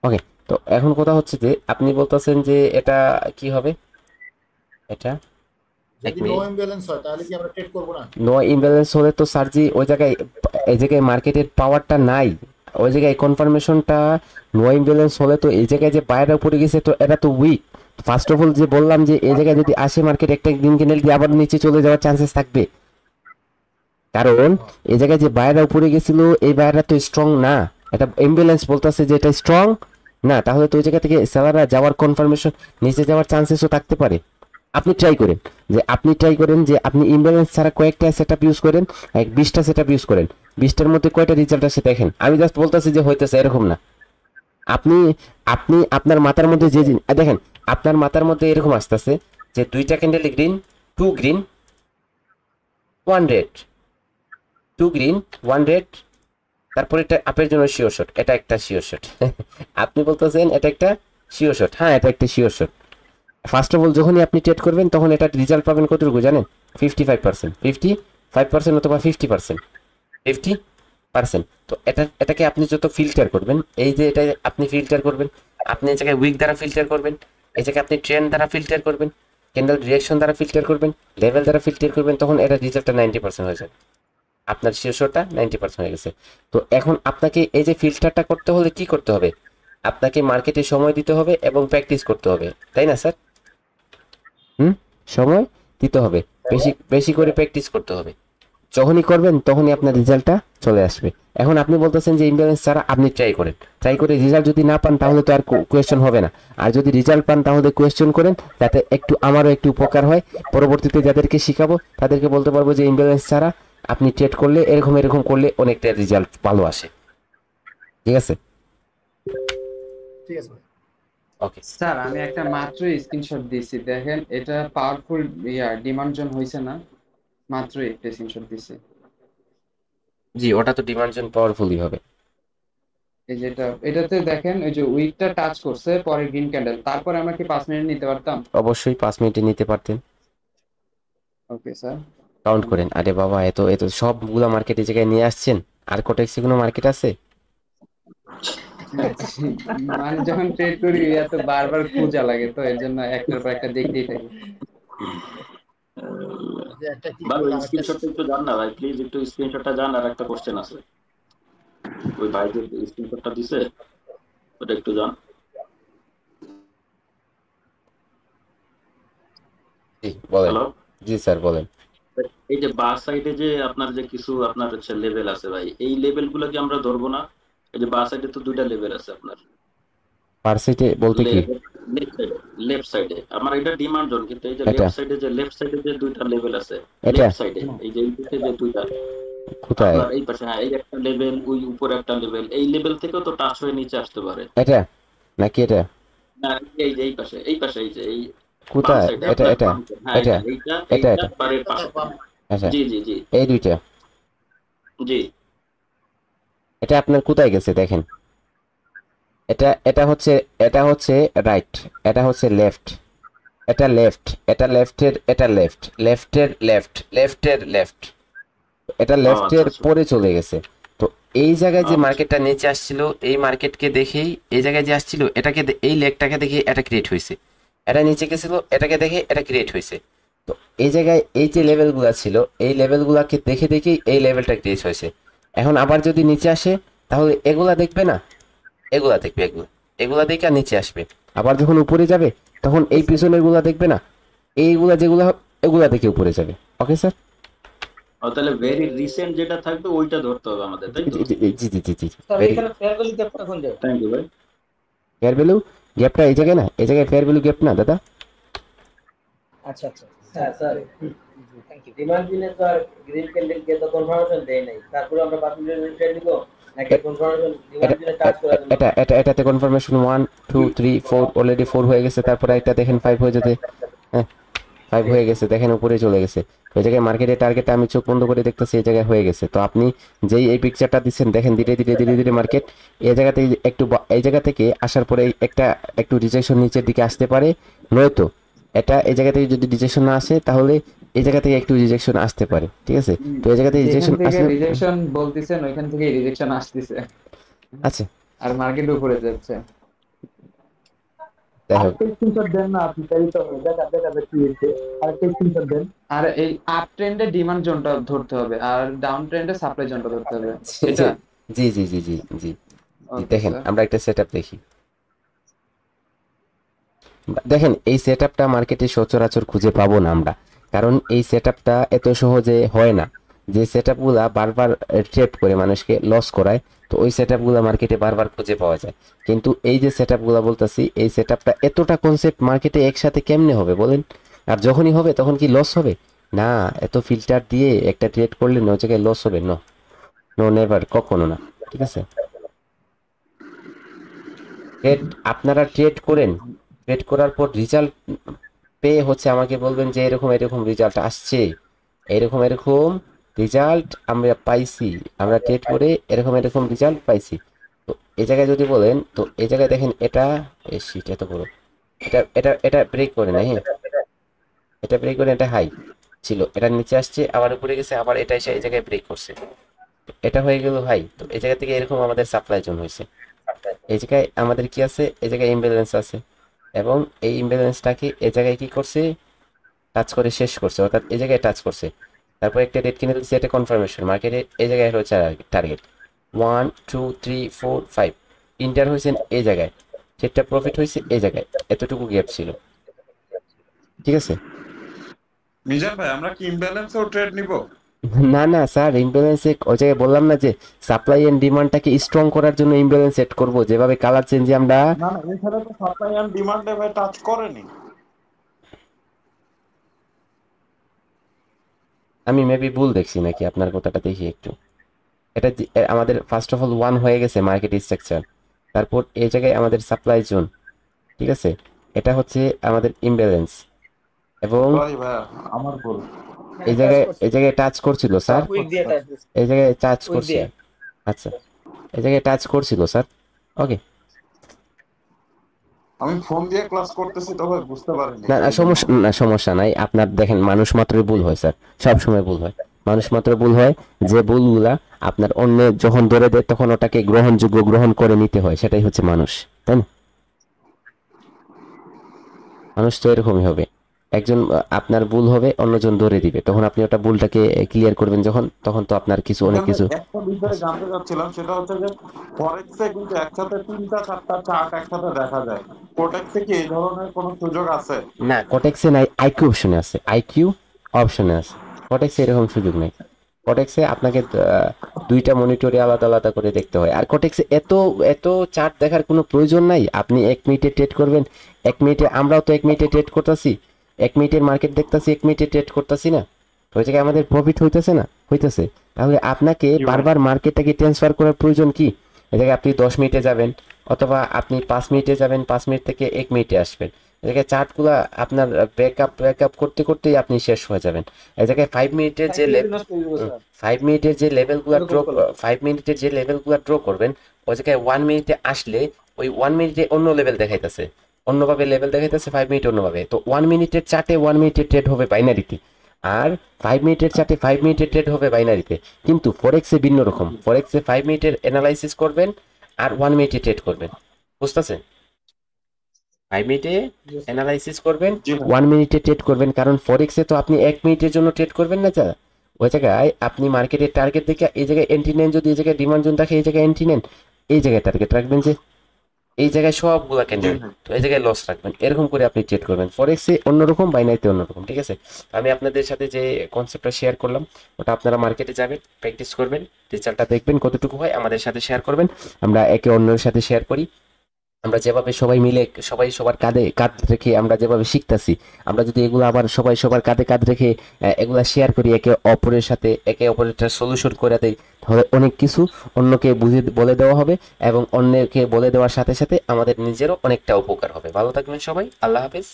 ওকে, তো এখন কথা হচ্ছে যে আপনি বলতেছেন যে এটা কি হবে, এটা যদি নো ইমব্যালেন্স হয় তাহলে কি আমরা ট্রেড করব না? নো ইমব্যালেন্স হলে তো সার্জি ওই জায়গায় এই জায়গায় মার্কেটের পাওয়ারটা নাই, ওই জায়গায় কনফার্মেশনটা নো ইমব্যালেন্স হলে তো এই জায়গায় যে বাইরে উপরে গেছে তো এটা তো উইক। ফার্স্ট অফ অল যে বললাম যে এই জায়গায় যদি আসে মার্কেট একটা গ্রিন ক্যান্ডেল দিয়ে আবার নিচে চলে যাওয়ার চান্সেস থাকবে, কারণ এই জায়গায় যে বাইরে উপরে গেছিল এই বাইরে তো স্ট্রং না, এটা ইমব্যালেন্স বলতেছে যে এটা স্ট্রং না, তাহলে তো ওই জায়গা থেকে সেলাররা যাওয়ার কনফার্মেশন নিচে যাওয়ার চান্সেসও থাকতে পারে। আপনি ট্রাই করেন যে আপনি ইমব্যালেন্স ছাড়া কয়েকটা সেটআপ ইউজ করেন, 20টা সেটআপ ইউজ করেন, 20টার মধ্যে কয়টা রেজাল্ট আসে দেখেন। আমি জাস্ট বলতেছি যে হইতেছে এরকম না, আপনি আপনার মাথার মধ্যে যে দেখেন, আপনার মাথার মধ্যে এরকম আসতেছে যে দুইটা candle green, 2 green 1 red, 2 green 1 red, তারপর এটা আপের জন্য শিওর শট, এটা একটা শিওর শট আপনি বলতেছেন এটা একটা শিওর শট, হ্যাঁ এটা একটা sure shot. First of all যখনই আপনি ট্রেড করবেন তখন এটা রেজাল্ট পাবেন কতটুকু জানেন? 55% অথবা 50%। তো এটাকে আপনি যত ফিল্টার করবেন, এই যে এটা আপনি ফিল্টার করবেন, আপনি এই জায়গায় উইক দ্বারা ফিল্টার করবেন, এই জায়গায় আপনি ট্রেন্ড দ্বারা ফিল্টার করবেন, ক্যান্ডেল রিঅ্যাকশন দ্বারা ফিল্টার করবেন, লেভেল দ্বারা ফিল্টার করবেন, তখন এটা রেজাল্টটা 90% হয়ে যাবে, আপনার শিওরটা 90% হয়ে গেছে। তো এখন আপনাকে এই যে ফিল্টারটা করতে হলে কি করতে হবে? আপনাকে মার্কেটে সময় দিতে হবে এবং প্র্যাকটিস করতে হবে, তাই না স্যার? সময় দিতে হবে, বেশি করে প্র্যাকটিস করতে হবে, যখনই করবেন তখনই আপনার রেজাল্টটা চলে আসবে। এখন আপনি বলতেছেন যে ইমব্যালেন্স ছাড়া আপনি ট্রাই করে রেজাল্ট যদি না পান তাহলে তো আর কোয়েশ্চেন হবে না, আর যদি রেজাল্ট পান তাহলে কোয়েশ্চেন করেন, যাতে আমারও একটু উপকার হয়, পরবর্তীতে যাদেরকে শিখাবো তাদেরকে বলতে পারবো যে ইমব্যালেন্স ছাড়া আপনি ট্রেড করলে এরকম করলে অনেকটা রেজাল্ট ভালো আসে, ঠিক আছে? ওকে স্যার আমি একটা মাত্র স্ক্রিনশট দিয়েছি, দেখেন এটা পাওয়ারফুল ডিমান্ড জোন হয়েছে না, মাত্র একটা স্ক্রিনশট দিয়েছি। জি, ওটা তো ডিমান্ড জোন পাওয়ারফুলই হবে। এই যেটা এটাতে দেখেন ওই যে উইকটা টাচ করছে পরে গ্রিন ক্যান্ডেল, তারপরে আমরা কি 5 মিনিট নিতে পারতাম? অবশ্যই 5 মিনিটে নিতে পারতেন। Okay sir. কাউন্ট করেন। আরে বাবা, এত এত সবগুলা মার্কেট এই জায়গায় নিয়ে আসছেন, আর কোটেক্সে কোনো মার্কেট আছে? মানে যখন ট্রেড করি এত বারবার খোঁজা লাগে, তো এর জন্য একটার পর একটা দেখতেই থাকি। ভাই ওই স্ক্রিনশটটা একটু জান না ভাই, প্লিজ একটু স্ক্রিনশটটা জান। আর একটা কোশ্চেন আছে, ওই ভাই যে স্ক্রিনশটটা দিছে ওটা একটু জান। জি বলেন। হ্যালো, জি স্যার বলেন। এই যে বা সাইডে যে আপনার যে কিছু আপনার হচ্ছে লেভেল আছে ভাই, এই লেভেল গুলো কি আমরা ধরবো না? এই যে বা সাইডে তো দুইটা লেভেল আছে আপনার, পার্সেটে বলতে কি? লেফট সাইডে আমার এটা ডিমান্ড জোন, কিন্তু এই যে এটা লেফট সাইডে যে দুইটা লেভেল আছে, এটা লেফট সাইডে এই যে এইদিকে যে দুইটা কোথায়? আপনার এই পাশে, হ্যাঁ এই একটা লেভেল, ওই উপরে একটা লেভেল, এই লেভেল থেকেও তো টাচ হয়ে নিচে আসতে পারে এটা নাকি এটা? না? এই যে এই পাশে এই যে এই বাম কোথায়? সাইডে এটা আপনার এটা বাম side, হ্যাঁ এটা এইটা এটা এইটা এটা পারের পাশে, আচ্ছা, জি জি জি এই দুইটা। জি। এটা আপনার কোথায় গেছে দেখেন। এটা এটা হচ্ছে রাইট, এটা হচ্ছে লেফট, এটা লেফট, এটা লেফটের, এটা লেফটের লেফট, এটা ও আচ্ছা লেফটের আচ্ছা। পরে চলে গেছে। তো এই জায়গায় যে আচ্ছা মার্কেটটা নিচে আসছিল, এই মার্কেটকে দেখেই এই জায়গায় যে আসছিল এটাকে এই লেগটাকে দেখে এটা ক্রিয়েট হয়েছে, এটা নিচে গেছিল এটাকে দেখে এটা ক্রিয়েট হয়েছে। তো এই জায়গায় এই যে লেভেলগুলো ছিল, এই লেভেলগুলোকে দেখে দেখেই এই লেভেলটা ক্রিয়েট হয়েছে। এখন আবার যদি নিচে আসে তাহলে এগুলা দেখবে না, এগুলা দেখবে, এগুলা দেখে আর নিচে আসবে। আবার যখন উপরে যাবে তখন এই পিছনের গুলা দেখবে না, এইগুলা যেগুলা এগুলা দেখে উপরে যাবে। Okay sir? ও তাহলে ভেরি রিসেন্ট যেটা থাকবে ওইটা ধরতে হবে আমাদের, তাই তো? জি জি জি জি জি। স্যার ভেরি এখানে ফেয়ার ভ্যালু গ্যাপটা কোন জায়গায়? থ্যাংক ইউ ভাই। ফেয়ার ভ্যালু গ্যাপটা এই জায়গায় না, এই জায়গায় ফেয়ার ভ্যালু গ্যাপ না দাদা। আচ্ছা আচ্ছা sir sir thank you. Demand দিনে তো আর গ্রিন ক্যান্ডেল কে তো কনফার্মেশন দেয় নাই, তারপরে আমরা 5 মিনিটের ট্রেড নিব নাকি কনফার্মেশন ডিমান্ড দিনে টাচ করার জন্য? এটাতে কনফার্মেশন 1 2 3 4 অলরেডি 4 হয়ে গেছে, তারপরে একটা দেখেন 5 হয়ে যেতে, হ্যাঁ 5 হয়ে গেছে, দেখেন উপরে চলে গেছে। ওই জায়গায় মার্কেটের টার্গেটটা আমি চোখ বন্ধ করে দেখতেছি এই জায়গায় হয়ে গেছে। তো আপনি যেই এই পিকচারটা দিচ্ছেন দেখেন ধীরে ধীরে মার্কেট এই জায়গা থেকে একটু এই জায়গা থেকে আসার পরে একটা একটু রিজেকশন নিচের দিকে আসতে পারে, নয়তো এটা এই জায়গা থেকে যদি রিজেকশন না আসে তাহলে এই জায়গা থেকে একটু রিজেকশন আসতে পারে, ঠিক আছে? তো এই জায়গা থেকে রিজেকশন আসলে রিজেকশন বলতেছেন ওইখান থেকে রিজেকশন আসতেছে, আচ্ছা আর মার্কেট উপরে যাচ্ছে। যাই হোক, আরেকটা স্ক্রিনশট দেন না আপনি, তাই তো দেখা কি হচ্ছে। আরেকটা স্ক্রিনশট দেন। আর এই আপ ট্রেন্ডে ডিমান্ড জোনটা ধরতে হবে আর ডাউন ট্রেন্ডে সাপ্লাই জোনটা ধরতে হবে, এটা? জি জি জি জি জি জি। ওকে দেখেন স্যার। আমরা একটা সেটআপ দেখি, দেখেন এই সেটআপটা মার্কেটে সচরাচর খুঁজে পাবো না আমরা, কারণ এই সেটআপটা এত সহজে হয় না। যে সেটআপগুলা বারবার ট্রেড করে মানুষকে লস করায়, তো ওই সেটআপগুলা মার্কেটে বারবার খুঁজে পাওয়া যায়। কিন্তু এই যে সেটআপগুলা বলতাছি, এই সেটআপটা এতটা কনসেপ্ট মার্কেটে একসাথে কেমনে হবে বলেন? আর যখনই হবে তখন কি লস হবে? না, এত ফিল্টার দিয়ে একটা ট্রেড করলে ওই জায়গায় লস হবে? নো নো, নেভার, কখনো না, ঠিক আছে? ট্রেড আপনারা ট্রেড করেন, ট্রেড করার পর রেজাল্ট পেয়ে হচ্ছে আমাকে বলবেন যে এরকম এরকম রেজাল্ট আসছে, এরকম এরকম রেজাল্ট আমরা পাইছি, আমরা ট্রেড করে এরকম এরকম রেজাল্ট পাইছি। তো এই জায়গায় যদি বলেন, তো এই জায়গায় দেখেন এটা শিট এত বড়, এটা এটা এটা ব্রেক করে না, হ্যাঁ এটা ব্রেক করে, এটা হাই ছিল, এটা নিচে আসছে আবার উপরে গেছে, আবার এটা এসে এই জায়গায় ব্রেক করছে, এটা হয়ে গেল হাই। তো এই জায়গা থেকে এরকম আমাদের সাপ্লাই জোন হয়েছে। এই জায়গায় আমাদের কি আছে, এই জায়গায় ইমব্যালেন্স আছে, এবং এই ইমব্যালেন্সটাকে এই জায়গায় কি করছে, টাচ করে শেষ করছে, অর্থাৎ এই জায়গায় টাচ করছে। তারপর একটা রেড কিনে দিচ্ছে, এটা কনফার্মেশন মার্কেটে এই জায়গায় হচ্ছে টার্গেট 1 2 3 4 5 ইন্টার হয়েছে এই জায়গায়, সেটা প্রফিট হয়েছে এই জায়গায়, এতটুকু গ্যাপ ছিল, ঠিক আছে? মিজান ভাই আমরা কি ইমব্যালেন্সেও ট্রেড নিব? না না স্যার, ইমব্যালেন্সে ওই জায়গায় বললাম না যে সাপ্লাই এন্ড ডিমান্ডটাকে স্ট্রং করার জন্য ইমব্যালেন্স সেট করব, যেভাবে কালার চেঞ্জে আমরা। না না, এখানে তো সাপ্লাই এন্ড ডিমান্ডে ভাই টাচ করেনি। আমি মেবি ভুল দেখছি নাকি, আপনার কথাটা দেখি একটু। এটা আমাদের ফার্স্ট অফ অল 1 হয়ে গেছে মার্কেট স্ট্রাকচার, তারপর এই জায়গায় আমাদের সাপ্লাই জোন, ঠিক আছে, এটা হচ্ছে আমাদের ইমব্যালেন্স। এবং সরি ভাইয়া আমার ভুল। এই জায়গায় টাচ করছিল স্যার, উইক দিয়ে টাচ দিছে, এই জায়গায় টাচ উইক করছিল। দিয়ে। আচ্ছা, এই জায়গায় টাচ করছিল স্যার। ওকে, আমি ফোন দিয়ে ক্লাস করতেছি তো ভাই বুঝতে পারিনি। না সমস্যা নাই। আপনার দেখেন মানুষ মাত্রই ভুল হয় স্যার, সব সময় ভুল হয়, মানুষ মাত্র ভুল হয়। যে ভুলগুলা আপনার অন্য যখন ধরে দেয় তখন ওটাকে গ্রহণযোগ্য গ্রহণ করে নিতে হয়, সেটাই হচ্ছে মানুষ, তাই না? মানুষ তো এরকমই হবে, একজন আপনার ভুল হবে অন্যজন ধরে দিবে, তখন আপনি ওটা ভুলটাকে ক্লিয়ার করবেন যখন, তখন তো আপনার কিছু অনেক কিছু। একটা বিষয়ে জানতে চাচ্ছিলাম, সেটা হচ্ছে যে ফরেক্সে কিন্তু একসাথে 3টা 4টা চার্ট একসাথে দেখা যায়, কোটেক্সে কি এই ধরনের কোনো সুযোগ আছে? না, কোটেক্সে নাই, আইকিউ অপশনে আছে, আইকিউ অপশনে আছে, কোটেক্সে এরকম সুযোগ নেই। কোটেক্সে আপনাকে দুইটা মনিটরে আলাদা আলাদা করে দেখতে হয়। আর কোটেক্সে এত এত চার্ট দেখার কোনো প্রয়োজন নাই। আপনি 1 মিনিটে ট্রেড করবেন, 1 মিনিটে, আমরাও তো 1 মিনিটে ট্রেড করতেছি, 1 মিনিটের মার্কেট দেখতেছি, 1 মিনিটে ট্রেড করতেছি না, তো ওই জায়গায় আমাদের প্রফিট হইতেছে না, হইতেছে। তাহলে আপনাকে বারবার মার্কেটটাকে ট্রান্সফার করার প্রয়োজন কি? এই জায়গায় আপনি 10 মিনিটে যাবেন, অথবা আপনি 5 মিনিটে যাবেন, 5 মিনিট থেকে 1 মিনিটে আসবেন। এই জায়গায় চার্টগুলা আপনার ব্যাকআপ করতে করতেই আপনি শেষ হয়ে যাবেন। এই জায়গায় 5 মিনিটের যে 5 মিনিটের যে লেভেলগুলো ড্র 5 মিনিটের যে লেভেলগুলো ড্র করবেন, ওই জায়গায় 1 মিনিটে আসলে ওই 1 মিনিটে অন্য লেভেল দেখাইতেছে, অন্যভাবে লেভেল দেখাইতেছে, 5 মিনিট অন্যভাবে। তো 1 মিনিটের চার্টে 1 মিনিটের ট্রেড হবে বাইনারিতে, আর 5 মিনিটের চার্টে 5 মিনিটের ট্রেড হবে বাইনারিতে। কিন্তু ফরেক্সে ভিন্ন রকম, ফরেক্সে 5 মিনিটের অ্যানালাইসিস করবেন আর 1 মিনিটে ট্রেড করবেন, বুঝতেছেন? 5 মিনিটে অ্যানালাইসিস করবেন, 1 মিনিটে ট্রেড করবেন, কারণ ফরেক্সে তো আপনি 1 মিনিটের জন্য ট্রেড করবেন না যা, ওই জায়গায় আপনি মার্কেটের টার্গেট দেখে এই জায়গায় এন্ট্রি নেন, যদি এই জায়গায় ডিমান্ড জোন থাকে এই জায়গায় এন্ট্রি নেন, এই জায়গায় টার্গেট রাখবেন যে এই জায়গায় সবগুলা ক্যান্ডেল, তো এই জায়গায় লস রাখবেন, এরকম করে আপনি ট্রেড করবেন। ফরেক্সে অন্যরকম, বাইনারিতে অন্যরকম, ঠিক আছে? আমি আপনাদের সাথে যে কনসেপ্টটা শেয়ার করলাম, ওটা আপনারা মার্কেটে যাবেন, প্র্যাকটিস করবেন, রেজাল্টটা দেখবেন কতটুকু হয়, আমাদের সাথে শেয়ার করবেন, আমরা একে অন্যের সাথে শেয়ার করি। আমরা যেভাবে সবাই মিলে, সবাই সবার কাঁধে কাঁধ রেখে আমরা যেভাবে শিখতাছি, আমরা যদি এগুলো আবার সবাই সবার কাঁধে কাঁধ রেখে এগুলা শেয়ার করি, একে অপরের সাথে একে অপরের সলিউশন করে দেয়, তাহলে অনেক কিছু অন্যকে বলে দেওয়া হবে, এবং অন্যকে বলে দেওয়ার সাথে সাথে আমাদের নিজেরও অনেকটা উপকার হবে। ভালো থাকবেন সবাই, আল্লাহ হাফেজ।